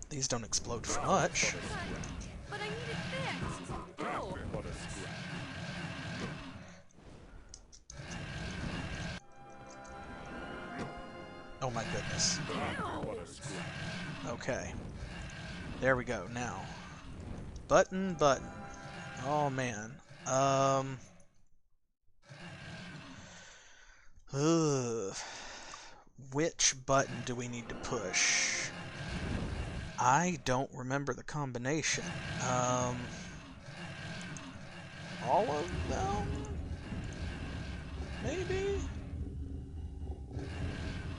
These don't explode for much. But I I need it fixed. Ow. What a scrap. Oh my goodness. What a scrap. Okay. There we go, now. Button. Oh man. Ugh. Which button do we need to push? I don't remember the combination. All of them? Maybe?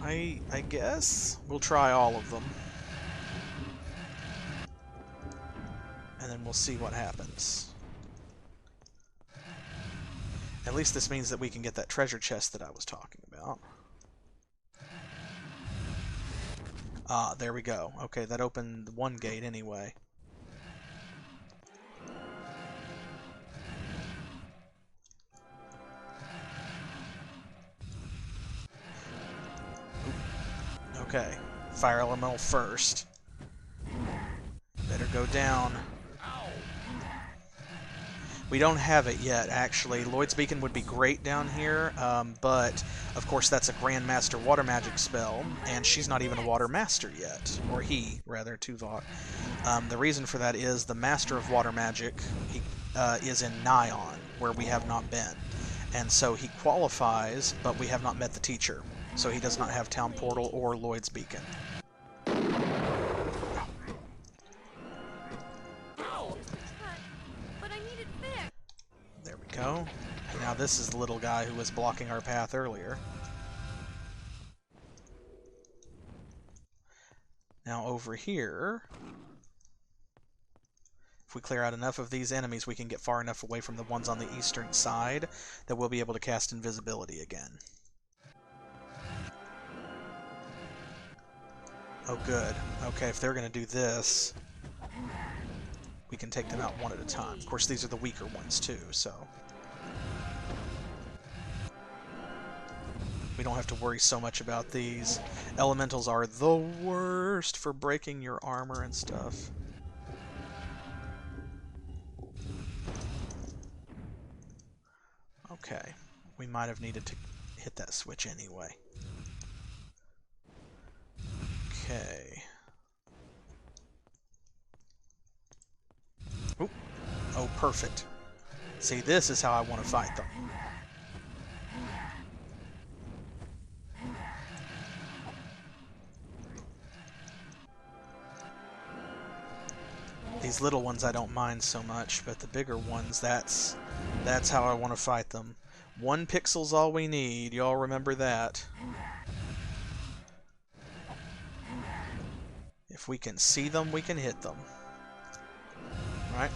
I guess? We'll try all of them. And then we'll see what happens. At least this means that we can get that treasure chest that I was talking about. Ah, there we go. Okay, that opened one gate anyway. Okay, fire elemental first. Better go down. We don't have it yet, actually. Lloyd's Beacon would be great down here, but of course that's a Grandmaster Water Magic spell, and she's not even a Water Master yet. Or he, rather, Tuvok. The reason for that is the Master of Water Magic is in Nyon, where we have not been. And so he qualifies, but we have not met the teacher. So he does not have Town Portal or Lloyd's Beacon. But I need it fixed. There we go. And now this is the little guy who was blocking our path earlier. Now over here, if we clear out enough of these enemies, we can get far enough away from the ones on the eastern side that we'll be able to cast invisibility again. Oh good. Okay, if they're going to do this, we can take them out one at a time. Of course, these are the weaker ones too, so we don't have to worry so much about these. Elementals are the worst for breaking your armor and stuff. Okay, we might have needed to hit that switch anyway. Okay. Oop. Oh, perfect. See, this is how I want to fight them. These little ones I don't mind so much, but the bigger ones, that's how I want to fight them. 1 pixel's all we need, y'all remember that. If we can see them, we can hit them. Right?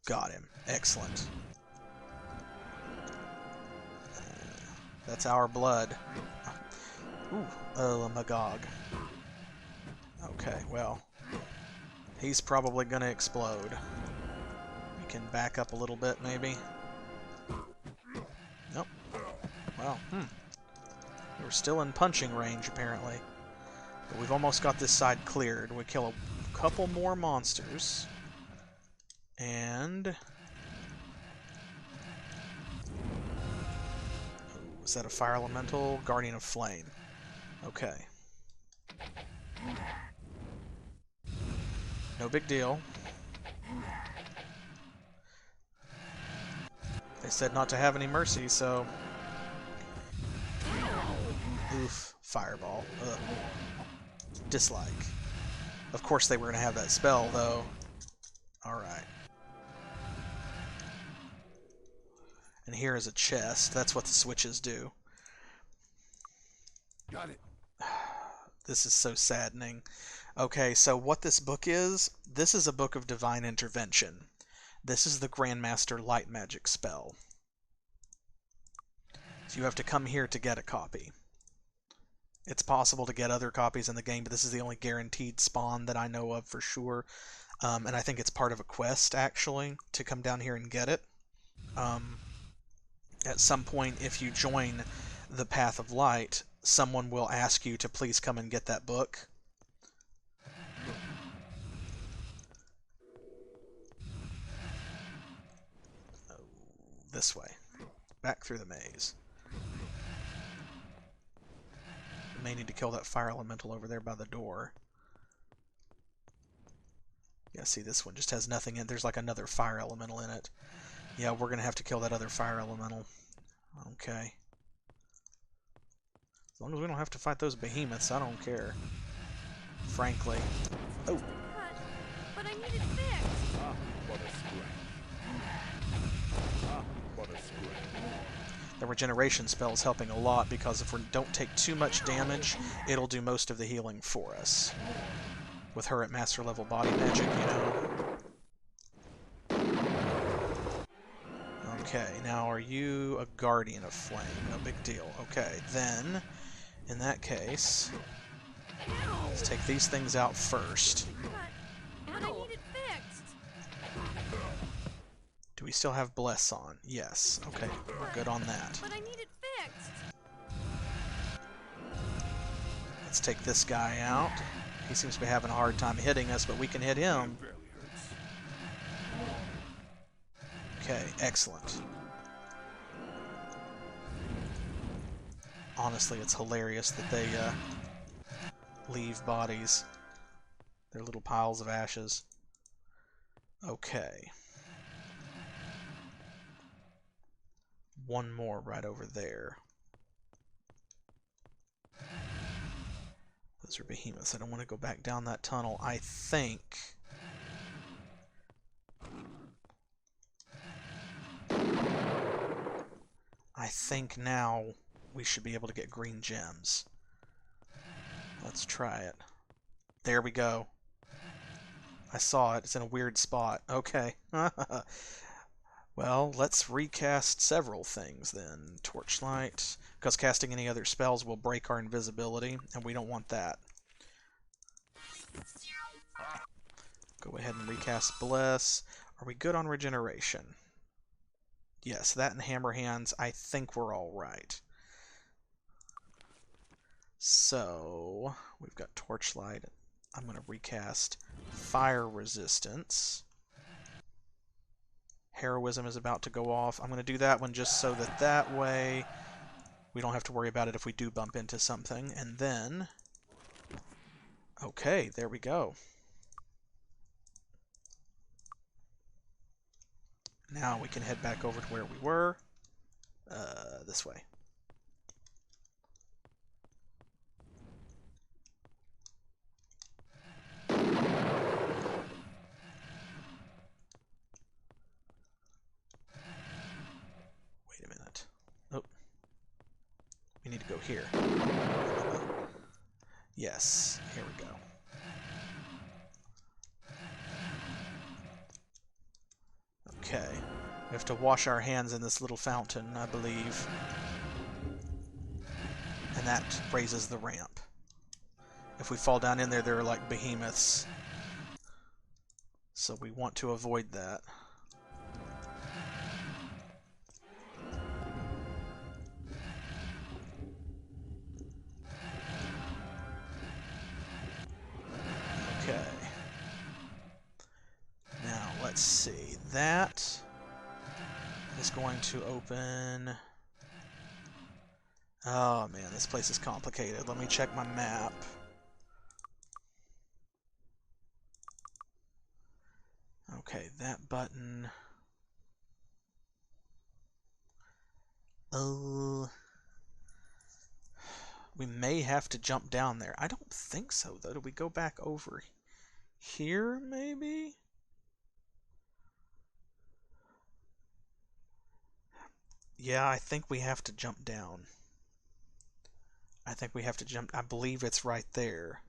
Got him. Excellent. That's our blood. Ooh, Magog. Okay, well, he's probably gonna explode. We can back up a little bit, maybe. Nope. Well, we're still in punching range, apparently. But we've almost got this side cleared. We kill a couple more monsters. And... ooh, is that a fire elemental? Guardian of Flame. Okay. No big deal. They said not to have any mercy, so... oof. Fireball. Ugh. Dislike. Of course they were going to have that spell, though. Alright. And here is a chest. That's what the switches do. Got it. This is so saddening. Okay, so what this book is, this is a book of divine intervention. This is the Grandmaster Light Magic spell. So you have to come here to get a copy. It's possible to get other copies in the game, but this is the only guaranteed spawn that I know of for sure. And I think it's part of a quest, actually, to come down here and get it. At some point, if you join the Path of Light, someone will ask you to please come and get that book. this way. Back through the maze. We may need to kill that fire elemental over there by the door. Yeah, see, this one just has nothing in. There's like another fire elemental in it. Yeah, we're going to have to kill that other fire elemental. Okay. As long as we don't have to fight those behemoths, I don't care. Frankly. Oh. Cut, but I need it fixed. Ah, what a scratch. Ah, what a scratch. The regeneration spell is helping a lot because if we don't take too much damage, it'll do most of the healing for us. With her at master level body magic, you know. Okay, now are you a guardian of flame? No big deal. Okay, then, in that case, let's take these things out first. Cut, but I need it fixed. Do we still have Bless on? Yes. Okay, we're good on that. But I need it fixed. Let's take this guy out. He seems to be having a hard time hitting us, but we can hit him. Okay, excellent. Honestly, it's hilarious that they leave bodies. They're little piles of ashes. Okay. One more right over there. Those are behemoths. I don't want to go back down that tunnel. I think now we should be able to get green gems. Let's try it. There we go. I saw it. It's in a weird spot. Okay. Well, let's recast several things then. Torchlight, because casting any other spells will break our invisibility, and we don't want that. Go ahead and recast Bless. Are we good on regeneration? Yes, that and Hammer Hands, I think we're all right. So, we've got Torchlight. I'm going to recast Fire Resistance. Heroism is about to go off. I'm going to do that one just so that that way we don't have to worry about it if we do bump into something. And then, okay, there we go. Now we can head back over to where we were. This way. We need to go here. Yes, here we go. Okay. We have to wash our hands in this little fountain, I believe. And that raises the ramp. If we fall down in there, there are like behemoths. So we want to avoid that. Okay. Now, let's see. That is going to open... Oh, man, this place is complicated. Let me check my map. Okay, that button... Oh... We may have to jump down there. I don't think so, though. Do we go back over here, maybe? Yeah, I think we have to jump down. I think we have to jump... I believe it's right there.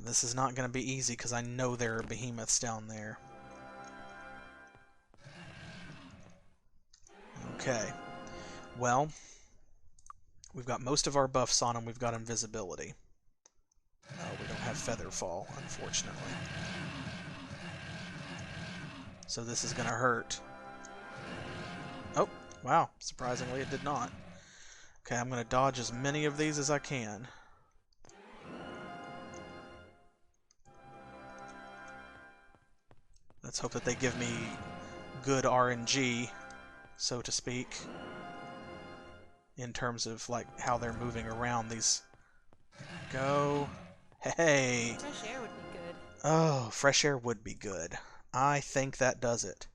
This is not going to be easy because I know there are behemoths down there. Okay. Well, we've got most of our buffs on them. We've got invisibility. No, we don't have Featherfall, unfortunately. So this is going to hurt. Oh, wow. Surprisingly, it did not. Okay, I'm going to dodge as many of these as I can. Let's hope that they give me good RNG, so to speak, in terms of like how they're moving around these. Go. Hey! Fresh air would be good. Oh, fresh air would be good. I think that does it.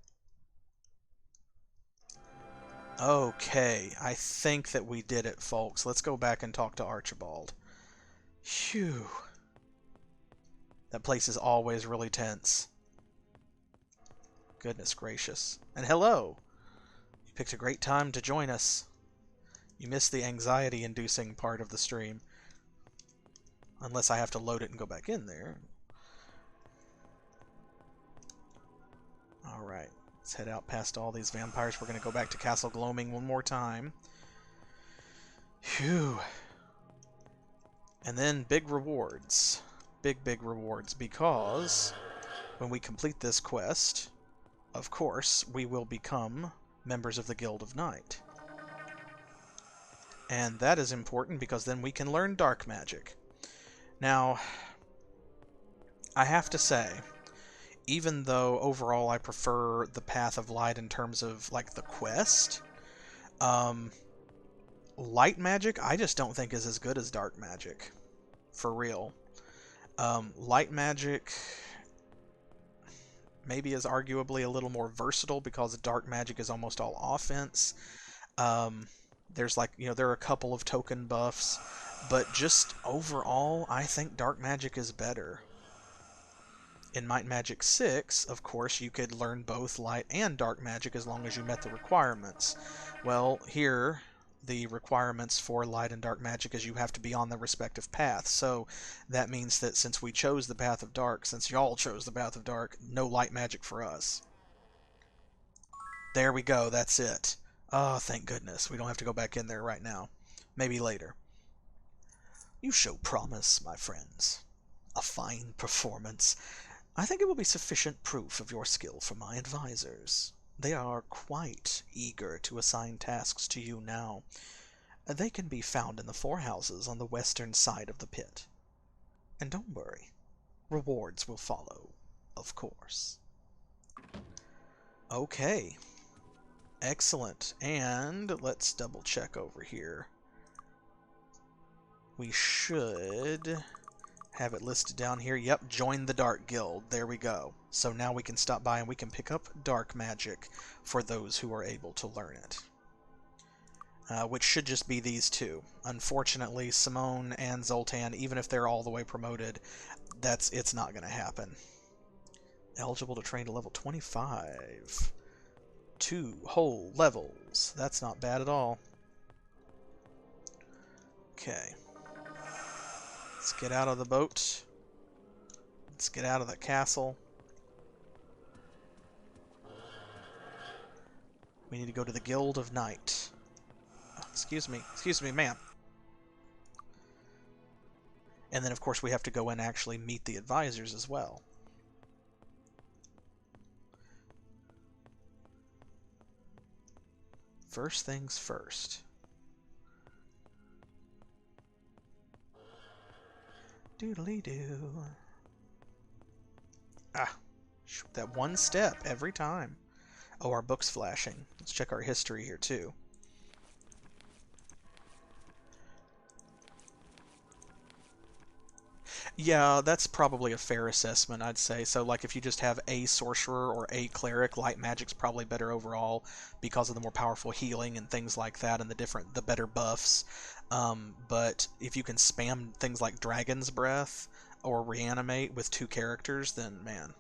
Okay, I think that we did it, folks. Let's go back and talk to Archibald. Phew. That place is always really tense. Goodness gracious. And hello! You picked a great time to join us. You missed the anxiety-inducing part of the stream. Unless I have to load it and go back in there. Alright, let's head out past all these vampires. We're going to go back to Castle Gloaming one more time. Phew. And then big rewards. Big rewards, because when we complete this quest, of course, we will become members of the Guild of Night. And that is important because then we can learn dark magic. Now, I have to say, even though overall I prefer the Path of Light in terms of, like, the quest, light magic I just don't think is as good as dark magic. For real. Light magic maybe is arguably a little more versatile because dark magic is almost all offense. There's like, you know, there are a couple of token buffs, but just overall, I think dark magic is better. In Might and Magic 6, of course, you could learn both light and dark magic as long as you met the requirements. Well, here, the requirements for light and dark magic is you have to be on the respective path. So that means that since we chose the path of dark, since y'all chose the path of dark, no light magic for us. There we go, that's it. Oh, thank goodness. We don't have to go back in there right now. Maybe later. You show promise, my friends. A fine performance. I think it will be sufficient proof of your skill for my advisors. They are quite eager to assign tasks to you now. They can be found in the 4 houses on the western side of the pit. And don't worry, rewards will follow, of course. Okay. Excellent. And let's double check over here. We should have it listed down here. Yep, join the Dark Guild. There we go. So now we can stop by and we can pick up dark magic for those who are able to learn it. Which should just be these two. Unfortunately, Simone and Zoltan, even if they're all the way promoted, it's not going to happen. Eligible to train to level 25. 2 whole levels. That's not bad at all. Okay. Let's get out of the boat. Let's get out of the castle. We need to go to the Guild of Night. Oh, excuse me, ma'am. And then, of course, we have to go and actually meet the advisors as well. First things first. Doodly-doo. Ah, shoot, that one step every time. Oh, our book's flashing. Let's check our history here, too. Yeah, that's probably a fair assessment, I'd say. So, like, if you just have a sorcerer or a cleric, light magic's probably better overall because of the more powerful healing and things like that and the better buffs. But if you can spam things like Dragon's Breath or Reanimate with 2 characters, then, man.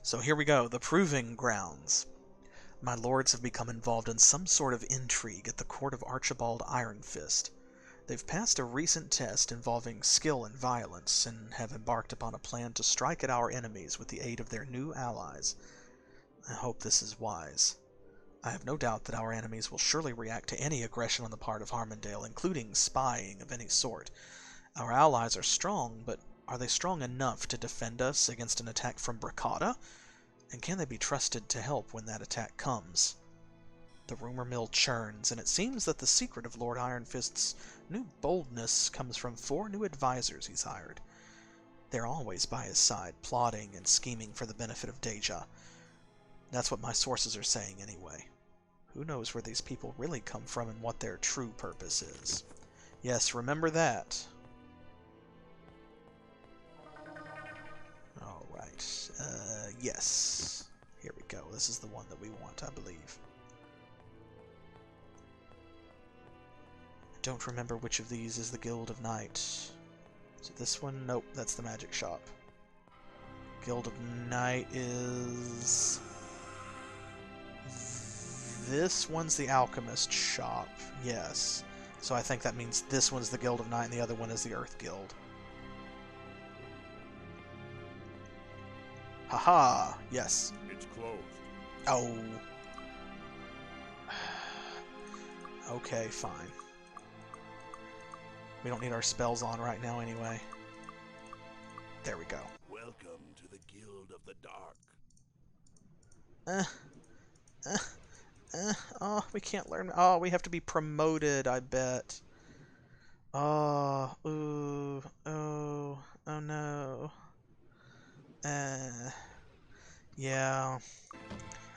So here we go, the Proving Grounds. My lords have become involved in some sort of intrigue at the court of Archibald Ironfist. They've passed a recent test involving skill and violence, and have embarked upon a plan to strike at our enemies with the aid of their new allies. I hope this is wise. I have no doubt that our enemies will surely react to any aggression on the part of Harmondale, including spying of any sort. Our allies are strong, but are they strong enough to defend us against an attack from Bracada? And can they be trusted to help when that attack comes? The rumor mill churns, and it seems that the secret of Lord Ironfist's new boldness comes from 4 new advisors he's hired. They're always by his side, plotting and scheming for the benefit of Deja. That's what my sources are saying anyway. Who knows where these people really come from and what their true purpose is. Yes, remember that. Alright, yes. Here we go. This is the one that we want, I believe. I don't remember which of these is the Guild of Night. Is it this one? Nope, that's the magic shop. Guild of Night is... This one's the alchemist shop, yes. So I think that means this one's the Guild of Night and the other one is the Earth Guild. Haha, yes. It's closed. Oh. Okay, fine. We don't need our spells on right now anyway. There we go. Welcome to the Guild of the Dark. Oh, we can't learn. Oh, we have to be promoted, I bet. Oh, ooh, oh no. Yeah.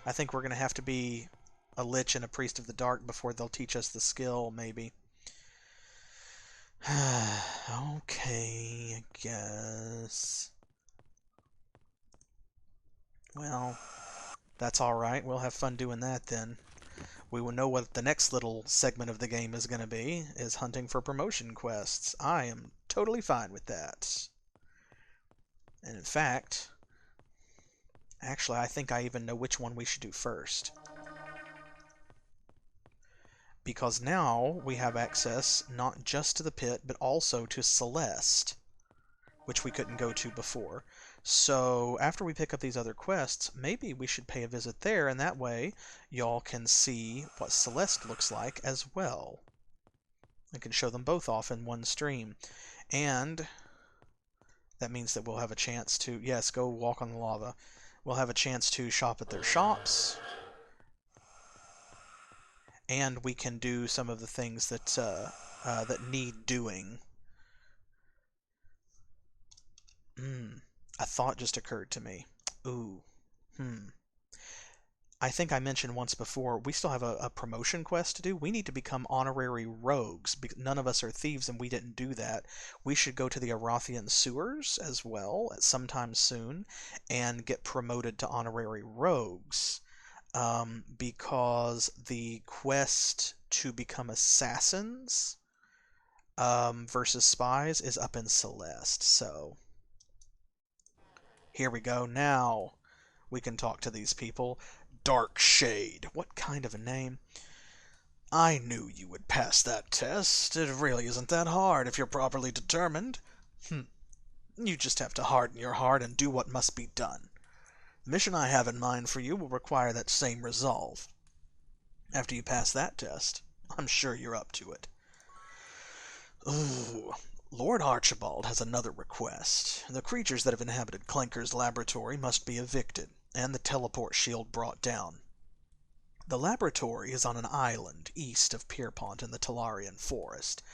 I think we're gonna have to be a Lich and a Priest of the Dark before they'll teach us the skill, maybe. Okay, I guess. Well, that's alright. We'll have fun doing that then. We will know what the next little segment of the game is going to be, is hunting for promotion quests. I am totally fine with that. And in fact, actually I think I even know which one we should do first. Because now we have access not just to the pit, but also to Celeste, which we couldn't go to before. So after we pick up these other quests, maybe we should pay a visit there, and that way y'all can see what Celeste looks like as well. I can show them both off in one stream. And that means that we'll have a chance to, yes, go walk on the lava. We'll have a chance to shop at their shops. And we can do some of the things that that need doing. A thought just occurred to me. Ooh. I think I mentioned once before, we still have a promotion quest to do. We need to become honorary rogues. None of us are thieves, and we didn't do that. We should go to the Erathian sewers as well at some time soon and get promoted to honorary rogues. Because the quest to become assassins versus spies is up in Celeste. So here we go. Now we can talk to these people. Dark Shade. What kind of a name? I knew you would pass that test. It really isn't that hard if you're properly determined. You just have to harden your heart and do what must be done. The mission I have in mind for you will require that same resolve. After you pass that test, I'm sure you're up to it. Ooh, Lord Archibald has another request. The creatures that have inhabited Clanker's laboratory must be evicted, and the teleport shield brought down. The laboratory is on an island east of Pierpont in the Talarian forest.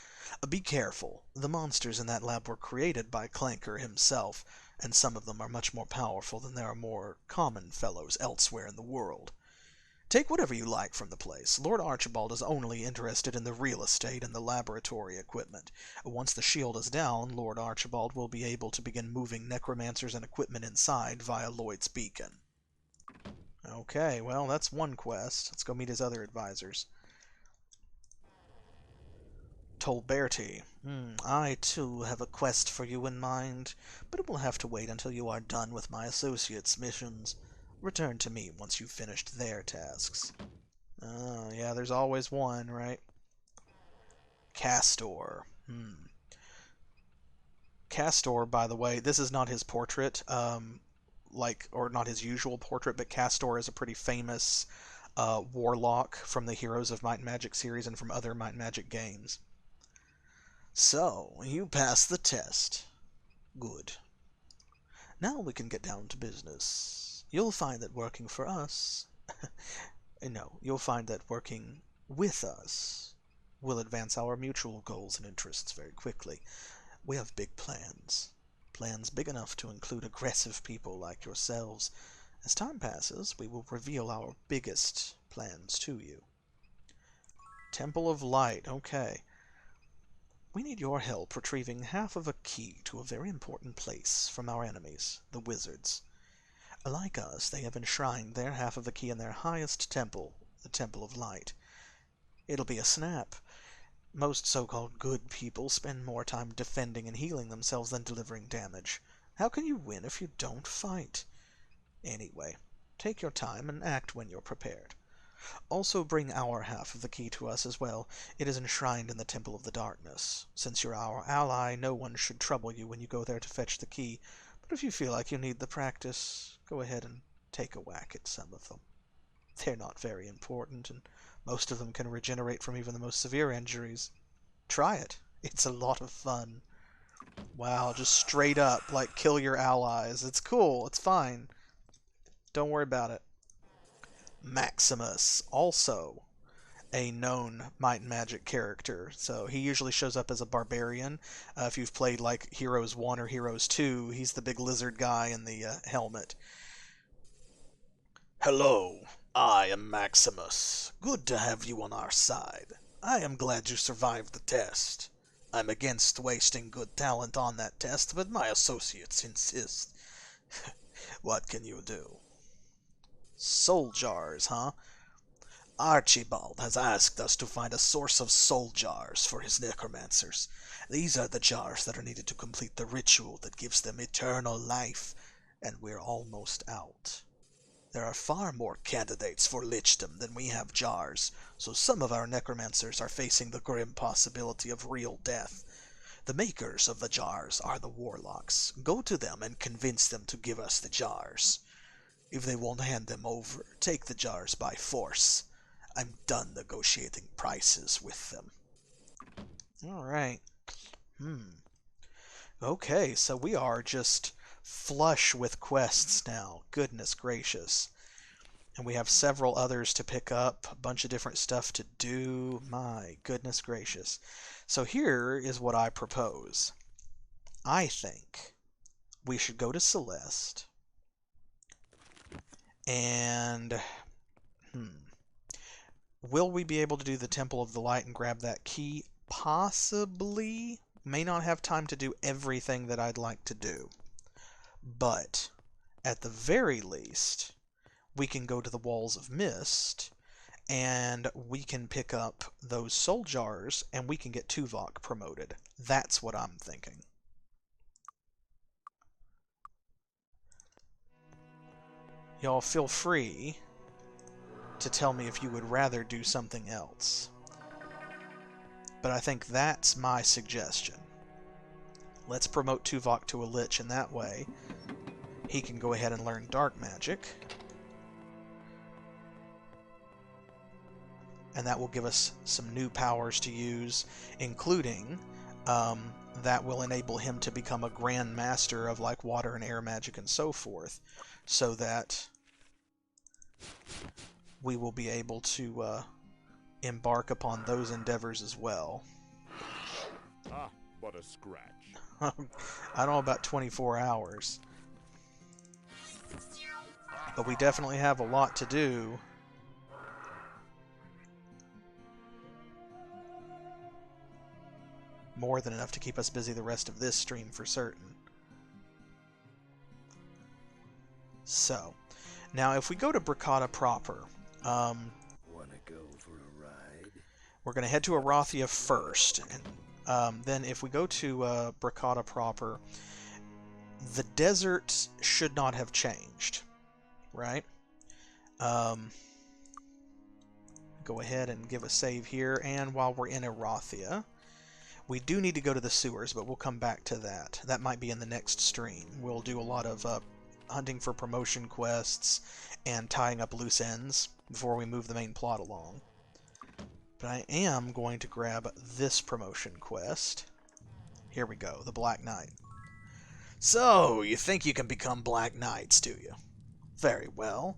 Be careful. The monsters in that lab were created by Clanker himself, and some of them are much more powerful than there are more common fellows elsewhere in the world. Take whatever you like from the place. Lord Archibald is only interested in the real estate and the laboratory equipment. Once the shield is down, Lord Archibald will be able to begin moving necromancers and equipment inside via Lloyd's Beacon. Okay, well, that's one quest. Let's go meet his other advisors. Tolberti. I, too, have a quest for you in mind, but it will have to wait until you are done with my associates' missions. Return to me once you've finished their tasks. Oh, yeah, there's always one, right? Castor. Castor, by the way, this is not his portrait, or not his usual portrait, but Castor is a pretty famous warlock from the Heroes of Might and Magic series and from other Might and Magic games. So, you passed the test. Good. Now we can get down to business. You'll find that working for us No, you'll find that working with us will advance our mutual goals and interests very quickly. We have big plans. Plans big enough to include aggressive people like yourselves. As time passes, we will reveal our biggest plans to you. Temple of Light, okay. We need your help retrieving half of a key to a very important place from our enemies, the wizards. Like us, they have enshrined their half of the key in their highest temple, the Temple of Light. It'll be a snap. Most so-called good people spend more time defending and healing themselves than delivering damage. How can you win if you don't fight? Anyway, take your time and act when you're prepared. Also bring our half of the key to us as well. It is enshrined in the Temple of the Darkness. Since you're our ally, no one should trouble you when you go there to fetch the key. But if you feel like you need the practice, go ahead and take a whack at some of them. They're not very important, and most of them can regenerate from even the most severe injuries. Try it. It's a lot of fun. Wow, just straight up, like, kill your allies. It's cool. It's fine. Don't worry about it. Maximus, also a known Might and Magic character. So he usually shows up as a barbarian. If you've played like Heroes 1 or Heroes 2, he's the big lizard guy in the helmet. Hello, I am Maximus. Good to have you on our side. I am glad you survived the test. I'm against wasting good talent on that test, but my associates insist. What can you do? Soul jars, huh? Archibald has asked us to find a source of soul jars for his necromancers. These are the jars that are needed to complete the ritual that gives them eternal life, and we're almost out. There are far more candidates for lichdom than we have jars, so some of our necromancers are facing the grim possibility of real death. The makers of the jars are the warlocks. Go to them and convince them to give us the jars. If they won't hand them over, take the jars by force. I'm done negotiating prices with them. Alright. Okay, so we are just flush with quests now. Goodness gracious. And we have several others to pick up. A bunch of different stuff to do. My goodness gracious. So here is what I propose. I think we should go to Celeste. And... will we be able to do the Temple of the Light and grab that key? Possibly. May not have time to do everything that I'd like to do. But, at the very least, we can go to the Walls of Mist, and we can pick up those soul jars, and we can get Tuvok promoted. That's what I'm thinking. Y'all feel free to tell me if you would rather do something else. But I think that's my suggestion. Let's promote Tuvok to a Lich in that way. He can go ahead and learn Dark Magic. And that will give us some new powers to use, including that will enable him to become a Grand Master of like water and air magic and so forth, so that we will be able to embark upon those endeavors as well. Ah, but a scratch. I don't know about 24 hours. But we definitely have a lot to do. More than enough to keep us busy the rest of this stream for certain. So, now if we go to Bracada proper, Wanna go for a ride? we're going to head to Erathia first, and then if we go to Bracada proper, the desert should not have changed, right? Go ahead and give a save here, and while we're in Erathia, we do need to go to the sewers, but we'll come back to that. That might be in the next stream. We'll do a lot of hunting for promotion quests and tying up loose ends before we move the main plot along. But I am going to grab this promotion quest. Here we go, the Black Knight. So, you think you can become Black Knights, do you? Very well.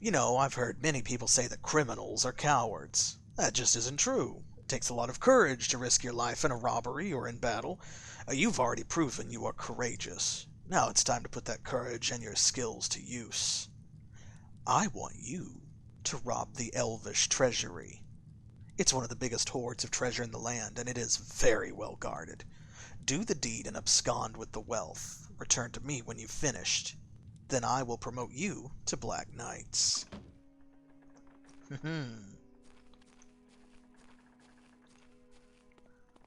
You know, I've heard many people say that criminals are cowards. That just isn't true. It takes a lot of courage to risk your life in a robbery or in battle. You've already proven you are courageous. Now it's time to put that courage and your skills to use. I want you to rob the Elvish treasury. It's one of the biggest hoards of treasure in the land, and it is very well guarded. Do the deed and abscond with the wealth. Return to me when you've finished. Then I will promote you to Black Knights.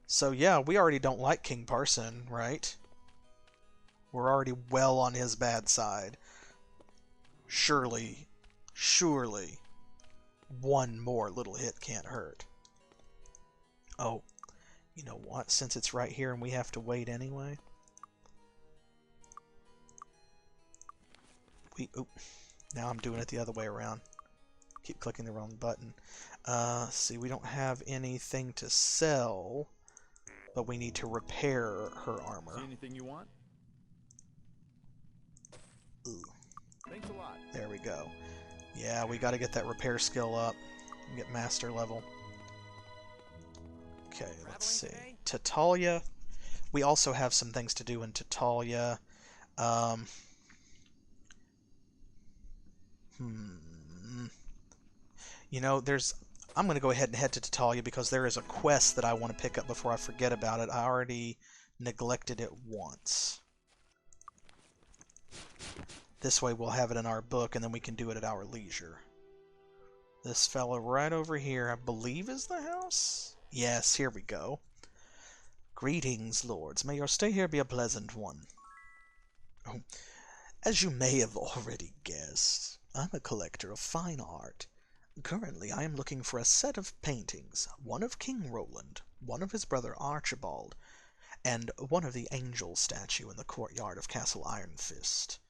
So yeah, we already don't like King Parson, right? We're already well on his bad side. Surely, one more little hit can't hurt. Oh, you know what? Since it's right here and we have to wait anyway. Now I'm doing it the other way around. Keep clicking the wrong button. See, we don't have anything to sell, but we need to repair her armor. See anything you want? Ooh. Thanks a lot. There we go. Yeah, we got to get that repair skill up and get master level. Okay, let's see. Tatalia. We also have some things to do in Tatalia. You know, I'm going to go ahead and head to Tatalia because there is a quest that I want to pick up before I forget about it. I already neglected it once. This way we'll have it in our book and then we can do it at our leisure. This fella right over here, I believe, is the house? Yes, here we go. Greetings, lords. May your stay here be a pleasant one. Oh, as you may have already guessed, I'm a collector of fine art. Currently, I am looking for a set of paintings, one of King Roland, one of his brother Archibald, and one of the angel statue in the courtyard of Castle Iron Fist.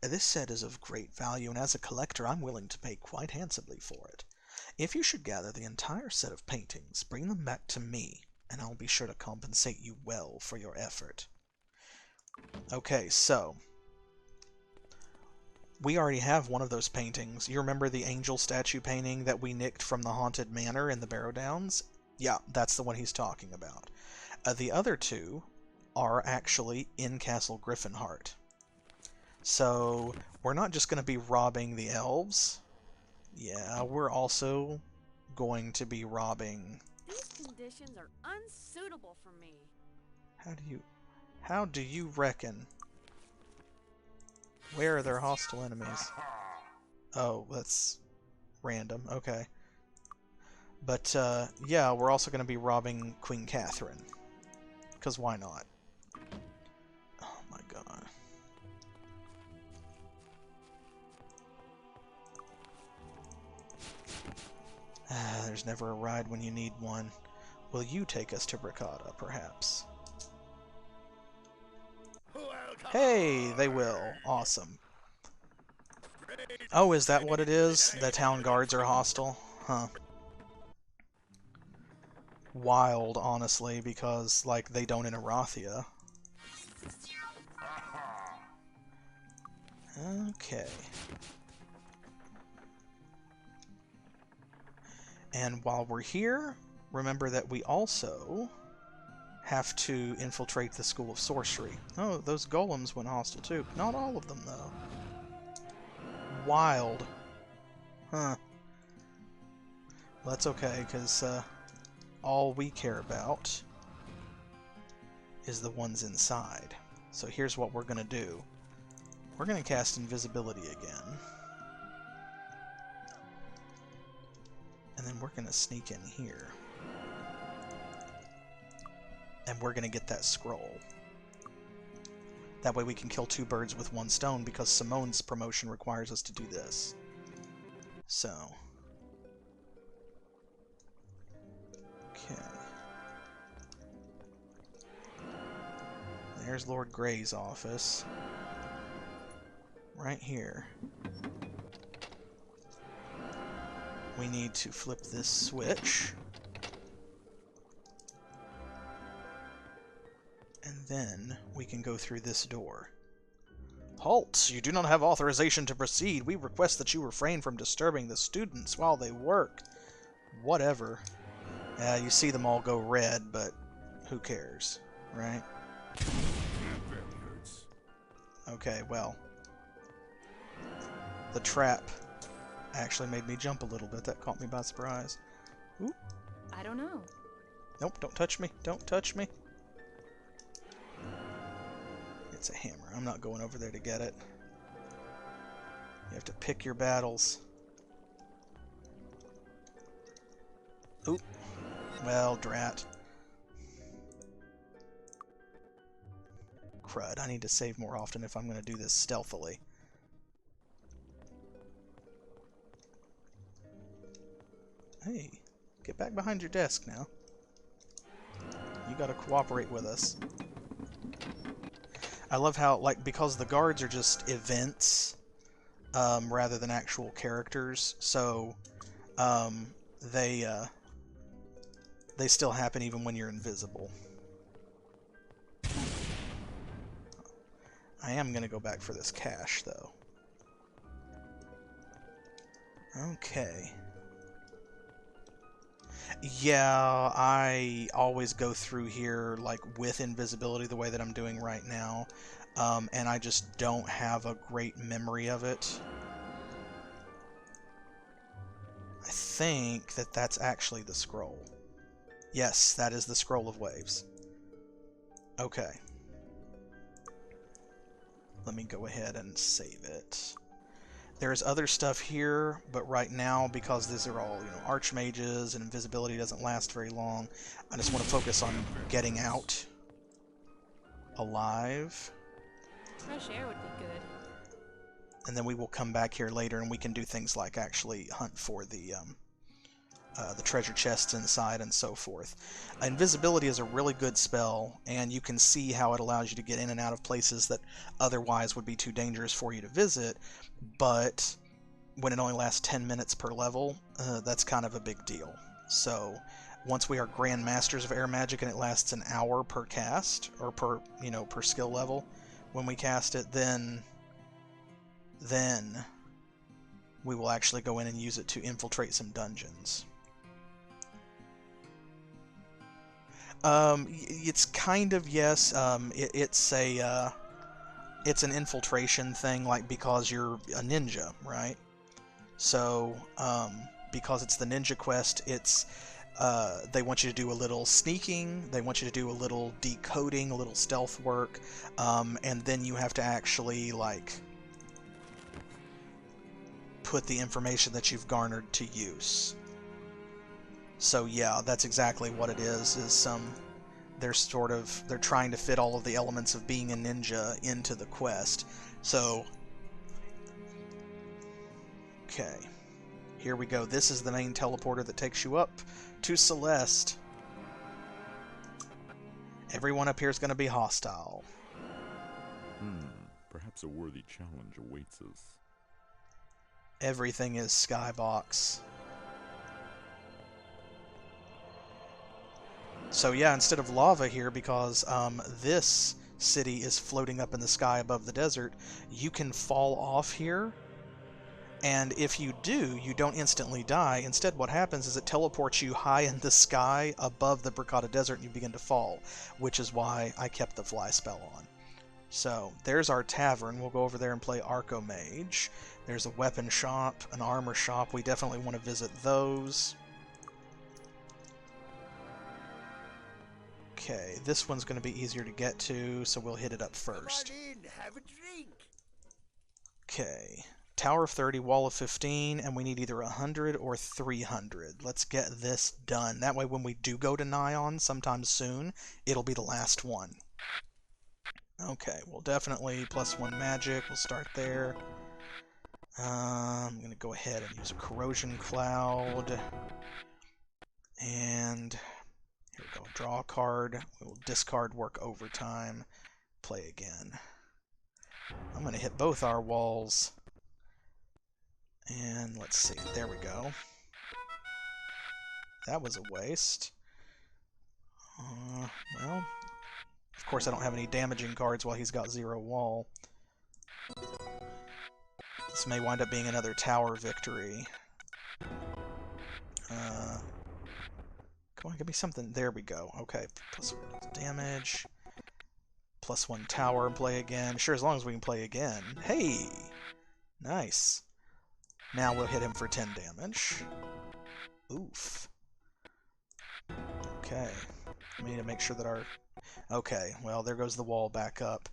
This set is of great value, and as a collector I'm willing to pay quite handsomely for it. If you should gather the entire set of paintings, bring them back to me, and I'll be sure to compensate you well for your effort. Okay, so we already have one of those paintings. You remember the angel statue painting that we nicked from the Haunted Manor in the Barrow Downs? Yeah, that's the one he's talking about. The other two are actually in Castle Griffinheart. So, we're not just going to be robbing the elves. Yeah, we're also going to be robbing... These conditions are unsuitable for me. How do you reckon? Where are their hostile enemies? Oh, that's random. Okay. But, yeah, we're also going to be robbing Queen Catherine. Because why not? Oh my god. There's never a ride when you need one. Will you take us to Bricata, perhaps? Hey, they will. Awesome. Oh, is that what it is? The town guards are hostile? Huh. Wild, honestly, because, like, they don't in Erathia. Okay. And while we're here, remember that we also have to infiltrate the School of Sorcery. Oh, those golems went hostile too. Not all of them, though. Wild. Huh. Well, that's okay, because all we care about is the ones inside. So here's what we're going to do. We're going to cast Invisibility again. And then we're going to sneak in here. And we're going to get that scroll. That way we can kill two birds with one stone, because Simone's promotion requires us to do this. So. Okay. There's Lord Grey's office. Right here. We need to flip this switch. And then we can go through this door. Halt! You do not have authorization to proceed. We request that you refrain from disturbing the students while they work. Whatever. Yeah, you see them all go red, but who cares, right? Okay, well. The trap actually made me jump a little bit. That caught me by surprise. Ooh. I don't know. Nope, don't touch me. Don't touch me. It's a hammer. I'm not going over there to get it. You have to pick your battles. Oop. Well, drat. Crud. I need to save more often if I'm going to do this stealthily. Hey, get back behind your desk now. You gotta cooperate with us. I love how, like, because the guards are just events, rather than actual characters, so, they still happen even when you're invisible. I am gonna go back for this cache, though. Okay. Yeah, I always go through here like with invisibility the way that I'm doing right now, and I just don't have a great memory of it. I think that that's actually the scroll. Yes, that is the scroll of waves. Okay. Let me go ahead and save it. There's other stuff here, but right now, because these are all, archmages and invisibility doesn't last very long, I just want to focus on getting out alive. Fresh air would be good. And then we will come back here later and we can do things like actually hunt for the treasure chests inside and so forth. Invisibility is a really good spell, and you can see how it allows you to get in and out of places that otherwise would be too dangerous for you to visit, but when it only lasts 10 minutes per level, that's kind of a big deal. So once we are Grand Masters of Air Magic and it lasts an hour per cast, or per skill level when we cast it, then we will actually go in and use it to infiltrate some dungeons. It's kind of, yes, it's an infiltration thing, like, because you're a ninja, right? So, because it's the ninja quest, it's, they want you to do a little sneaking, they want you to do a little decoding, a little stealth work, and then you have to actually, like, put the information that you've garnered to use. So yeah, that's exactly what it is they're trying to fit all of the elements of being a ninja into the quest. So, okay, here we go. This is the main teleporter that takes you up to Celeste. Everyone up here is going to be hostile. Perhaps a worthy challenge awaits us. Everything is skybox. So yeah, instead of lava here, because this city is floating up in the sky above the desert, you can fall off here, and if you do, you don't instantly die. Instead, what happens is it teleports you high in the sky above the Bracada Desert and you begin to fall, which is why I kept the fly spell on. So, there's our tavern. We'll go over there and play Archomage. There's a weapon shop, an armor shop. We definitely want to visit those. Okay, this one's going to be easier to get to, so we'll hit it up first. Come on in, have a drink. Okay, Tower of 30, Wall of 15, and we need either 100 or 300. Let's get this done. That way when we do go to Nyon sometime soon, it'll be the last one. Okay, we'll definitely +1 magic. We'll start there. I'm going to go ahead and use a Corrosion Cloud. And here we go. Draw a card. We will discard Work Overtime. Play again. I'm going to hit both our walls. And let's see. There we go. That was a waste. Well, of course I don't have any damaging cards while he's got 0 wall. This may wind up being another tower victory. Come on, give me something. There we go. Okay, plus 1 damage. Plus 1 tower and play again. Sure, as long as we can play again. Hey! Nice. Now we'll hit him for 10 damage. Oof. Okay. We need to make sure that our... Okay, well, there goes the wall back up.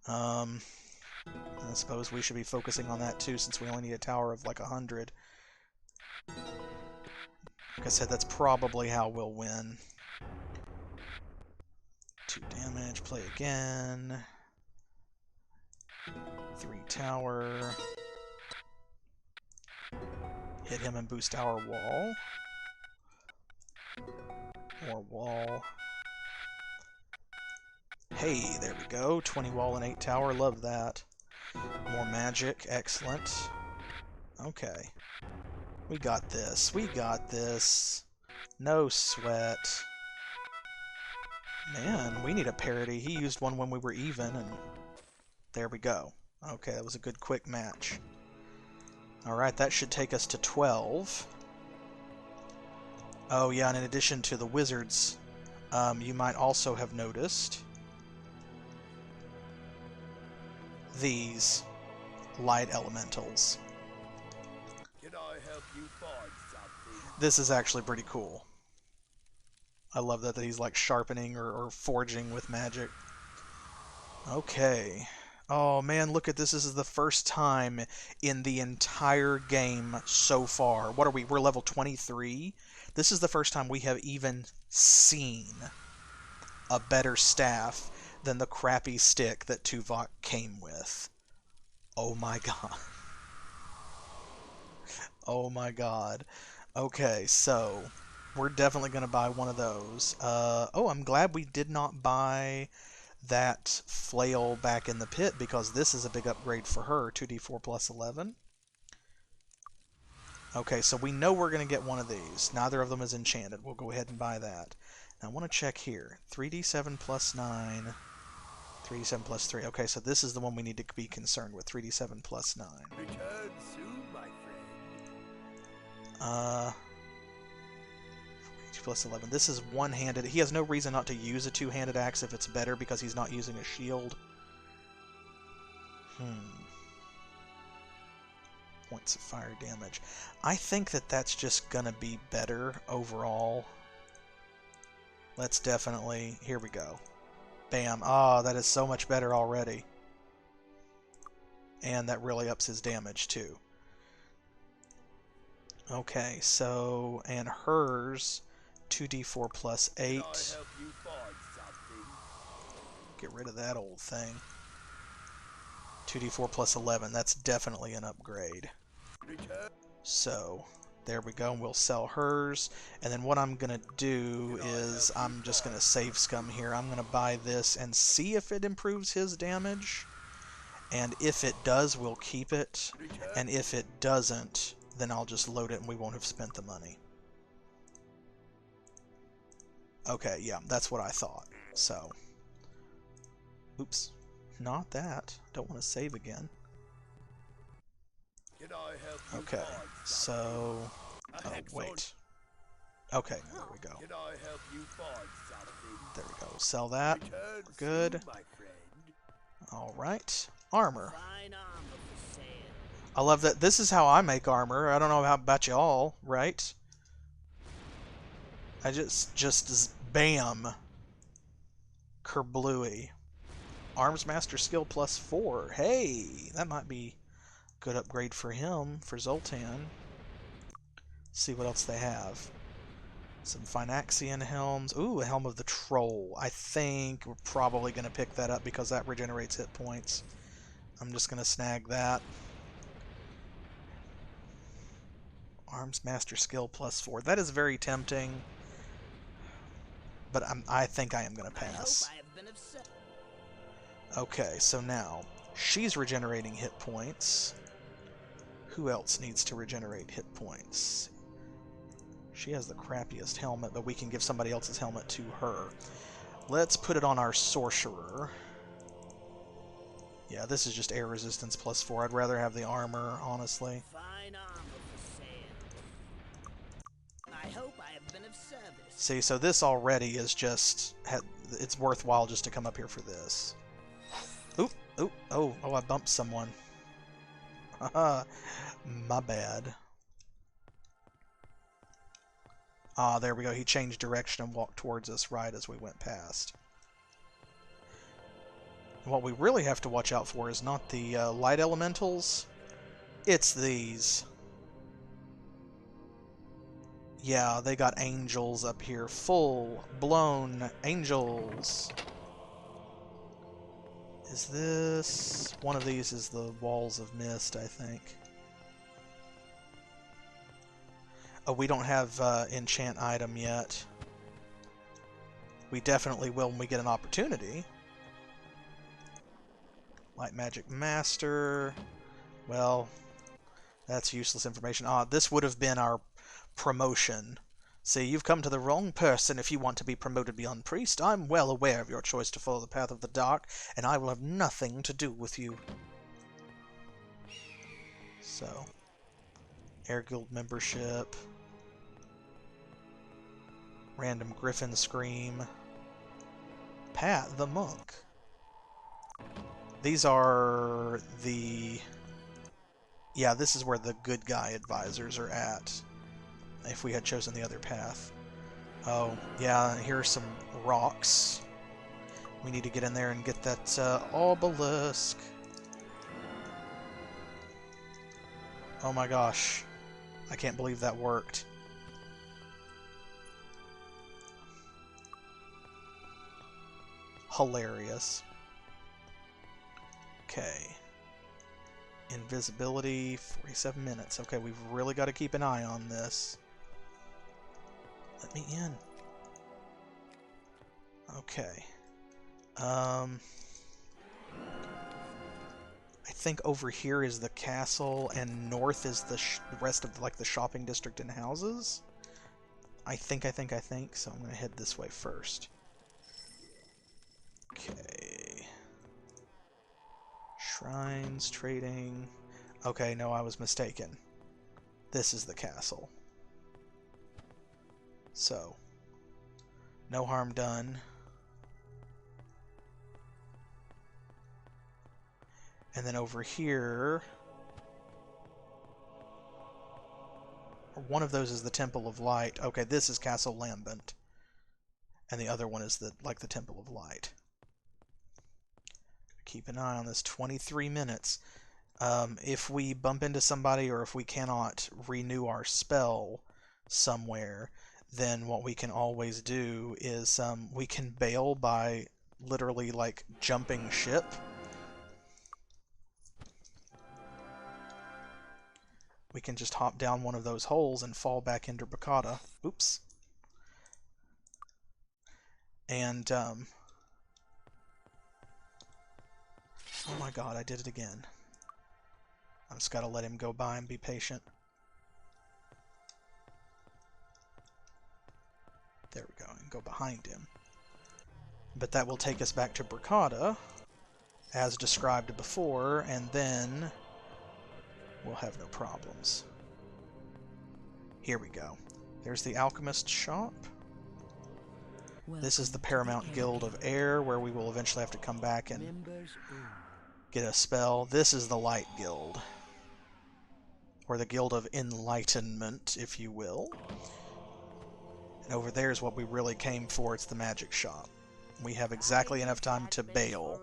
I suppose we should be focusing on that too, since we only need a tower of like 100. Like I said, that's probably how we'll win. 2 damage, play again. 3 tower. Hit him and boost our wall. More wall. Hey, there we go. 20 wall and 8 tower, love that. More magic, excellent. Okay. We got this. We got this. No sweat. Man, we need a parity. He used one when we were even, and there we go. Okay, that was a good quick match. Alright, that should take us to 12. Oh yeah, and in addition to the wizards, you might also have noticed these light elementals. Can I help you find something? This is actually pretty cool. I love that he's like sharpening or forging with magic. Okay. Oh man, look at this. This is the first time in the entire game so far. What are we? We're level 23. This is the first time we have even seen a better staff than the crappy stick that Tuvok came with. Oh my god. Oh my god. Okay, so we're definitely going to buy one of those. Oh, I'm glad we did not buy that flail back in the pit, because this is a big upgrade for her. 2d4 plus 11. Okay, so we know we're going to get one of these. Neither of them is enchanted. We'll go ahead and buy that. Now I want to check here. 3d7 plus 9. 3d7 plus 3. Okay, so this is the one we need to be concerned with. 3d7 plus 9. Return soon, my friend. 2 plus 11. This is one-handed. He has no reason not to use a two-handed axe if it's better, because he's not using a shield. Points of fire damage. I think that that's just gonna be better overall. Let's definitely... Here we go. Bam. Ah, that is so much better already. And that really ups his damage, too. Okay, so... And hers... 2d4 plus 8. Can I help you find something? Get rid of that old thing. 2d4 plus 11. That's definitely an upgrade. Return. So, there we go. We'll sell hers. And then what I'm going to do is I'm just going to save scum here. I'm going to buy this and see if it improves his damage. And if it does, we'll keep it. And if it doesn't, then I'll just load it and we won't have spent the money. Okay, yeah, that's what I thought. So, oops, not that. Don't want to save again. Can I help you Okay, find so, oh, wait. Okay, there we go. Can I help you find something? There we go. We'll sell that. Return We're good. soon, my friend. Alright, armor. Fine armor for sale. I love that. This is how I make armor. I don't know how about y'all, right? I just bam. Kerblooey. Arms Master Skill plus 4. Hey, that might be a good upgrade for him, for Zoltan. See what else they have. Some Phynaxian helms. Ooh, a Helm of the Troll. I think we're probably going to pick that up because that regenerates hit points. I'm just going to snag that. Arms Master Skill plus 4. That is very tempting. But I think I am going to pass. I have been upset. Okay, so now, she's regenerating hit points. Who else needs to regenerate hit points? She has the crappiest helmet, but we can give somebody else's helmet to her. Let's put it on our sorcerer. Yeah, this is just air resistance +4. I'd rather have the armor, honestly. Fine armor for sale. I hope I have been of service. See, so this already is just... it's worthwhile just to come up here for this. Oop, oop, oh, I bumped someone. Haha, my bad. Ah, there we go. He changed direction and walked towards us right as we went past. What we really have to watch out for is not the light elementals. It's these. Yeah, they got angels up here. Full-blown angels. Is this... one of these is the Walls of Mist, I think. Oh, we don't have enchant item yet. We definitely will when we get an opportunity. Light Magic Master. Well, that's useless information. Ah, this would have been our promotion. See, you've come to the wrong person if you want to be promoted beyond priest. I'm well aware of your choice to follow the path of the dark, and I will have nothing to do with you. So, Air Guild membership. Random Griffin Scream. Pat the Monk. These are the... yeah, this is where the good guy advisors are at. If we had chosen the other path. Oh, yeah, here are some rocks. We need to get in there and get that obelisk. Oh my gosh. I can't believe that worked. Hilarious. Okay. Invisibility, 47 minutes. Okay, we've really got to keep an eye on this. Let me in. Okay. I think over here is the castle, and north is the rest of the shopping district and houses. I think. So I'm going to head this way first. Okay. Shrines, trading. Okay, no, I was mistaken. This is the castle. So, no harm done. And then over here, one of those is the Temple of Light. Okay, this is Castle Lambent. And the other one is the Temple of Light. Keep an eye on this. 23 minutes. If we bump into somebody or if we cannot renew our spell somewhere, then what we can always do is we can bail by literally jumping ship. We can just hop down one of those holes and fall back into Bracada. Oops. And oh my god, I did it again. I just gotta let him go by and be patient. There we go, and go behind him. But that will take us back to Bracada, as described before, and then we'll have no problems. Here we go. There's the Alchemist shop. This is the Paramount Guild of Air, where we will eventually have to come back and get a spell. This is the Light Guild, or the Guild of Enlightenment, if you will. And over there is what we really came for. It's the magic shop. We have exactly enough time to bail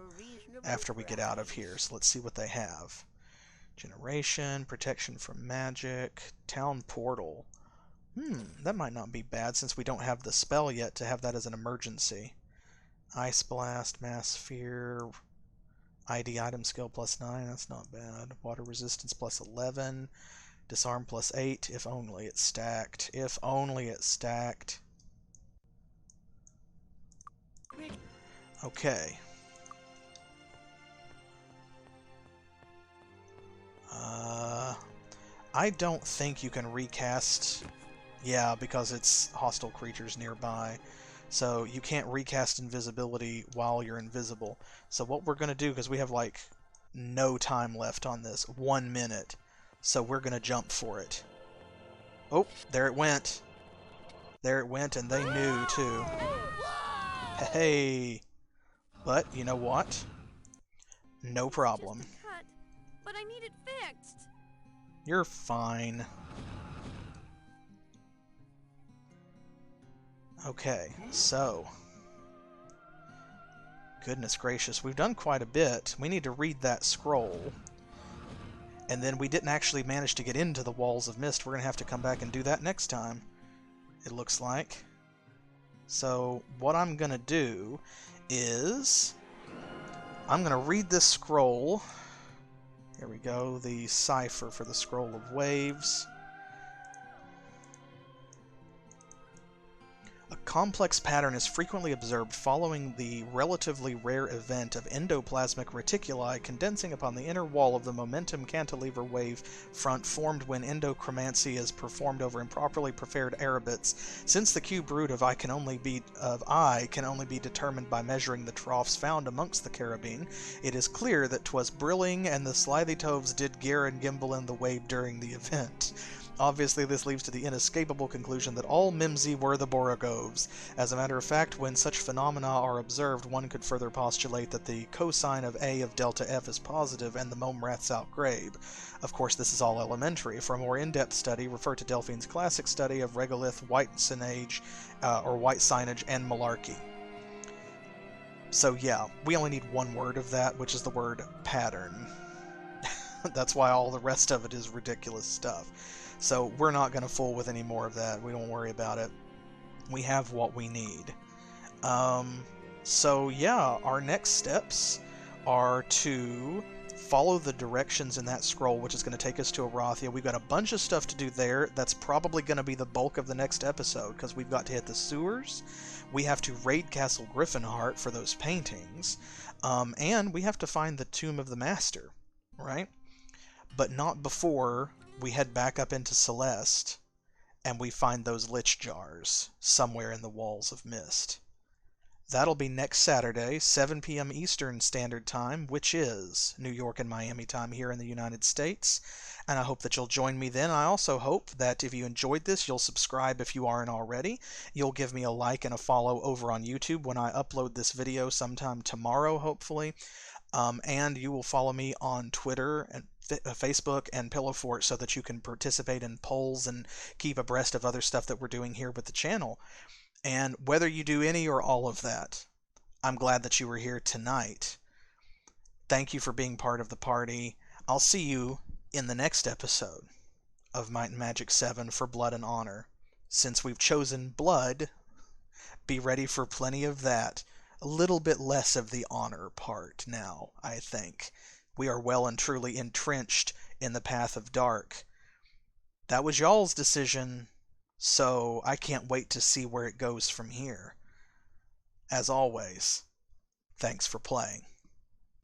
after we get out of here. So let's see what they have. Generation, protection from magic, town portal. That might not be bad since we don't have the spell yet to have that as an emergency. Ice Blast, Mass Sphere, ID item skill +9, that's not bad. Water resistance +11, disarm +8, if only it's stacked. If only it's stacked. Okay. I don't think you can recast... Yeah, because it's hostile creatures nearby. So you can't recast invisibility while you're invisible. So what we're going to do, because we have no time left on this. 1 minute. So we're going to jump for it. Oh, there it went. There it went, and they knew, too. Hey! But, you know what? No problem. Just a cut, but I need it fixed. You're fine. Okay, so... Goodness gracious, we've done quite a bit. We need to read that scroll. And then we didn't actually manage to get into the Walls of Mist. We're going to have to come back and do that next time, it looks like. So, what I'm going to do is... I'm going to read this scroll. Here we go, the cipher for the Scroll of Waves. A complex pattern is frequently observed following the relatively rare event of endoplasmic reticuli condensing upon the inner wall of the momentum cantilever wave front formed when endochromancy is performed over improperly prepared aerobits. Since the cube root of I can only be determined by measuring the troughs found amongst the carabine, it is clear that 'twas Brilling and the slithy toves did gear and gimble in the wave during the event. Obviously, this leads to the inescapable conclusion that all Mimsy were the Borogoves. As a matter of fact, when such phenomena are observed, one could further postulate that the cosine of A of delta F is positive and the Momrath's outgrabe. Of course, this is all elementary. For a more in-depth study, refer to Delphine's classic study of regolith, white signage, and malarkey. So yeah, we only need one word of that, which is the word pattern. That's why all the rest of it is ridiculous stuff. So we're not going to fool with any more of that. We don't worry about it. We have what we need. So yeah, our next steps are to follow the directions in that scroll, which is going to take us to Erathia. We've got a bunch of stuff to do there. That's probably going to be the bulk of the next episode, because we've got to hit the sewers. We have to raid Castle Griffinheart for those paintings. And we have to find the Tomb of the Master, right? But not before we head back up into Celeste and we find those lich jars somewhere in the Walls of Mist. That'll be next Saturday, 7 p.m. Eastern Standard Time, which is New York and Miami time here in the United States. And I hope that you'll join me then. I also hope that if you enjoyed this, you'll subscribe if you aren't already. You'll give me a like and a follow over on YouTube when I upload this video sometime tomorrow, hopefully. And you will follow me on Twitter and Facebook and Pillow Fort so that you can participate in polls and keep abreast of other stuff that we're doing here with the channel. And whether you do any or all of that, I'm glad that you were here tonight. Thank you for being part of the party. I'll see you in the next episode of Might and Magic 7 for Blood and Honor. Since we've chosen blood, be ready for plenty of that. A little bit less of the honor part now, I think. We are well and truly entrenched in the path of dark. That was y'all's decision, so I can't wait to see where it goes from here. As always, thanks for playing.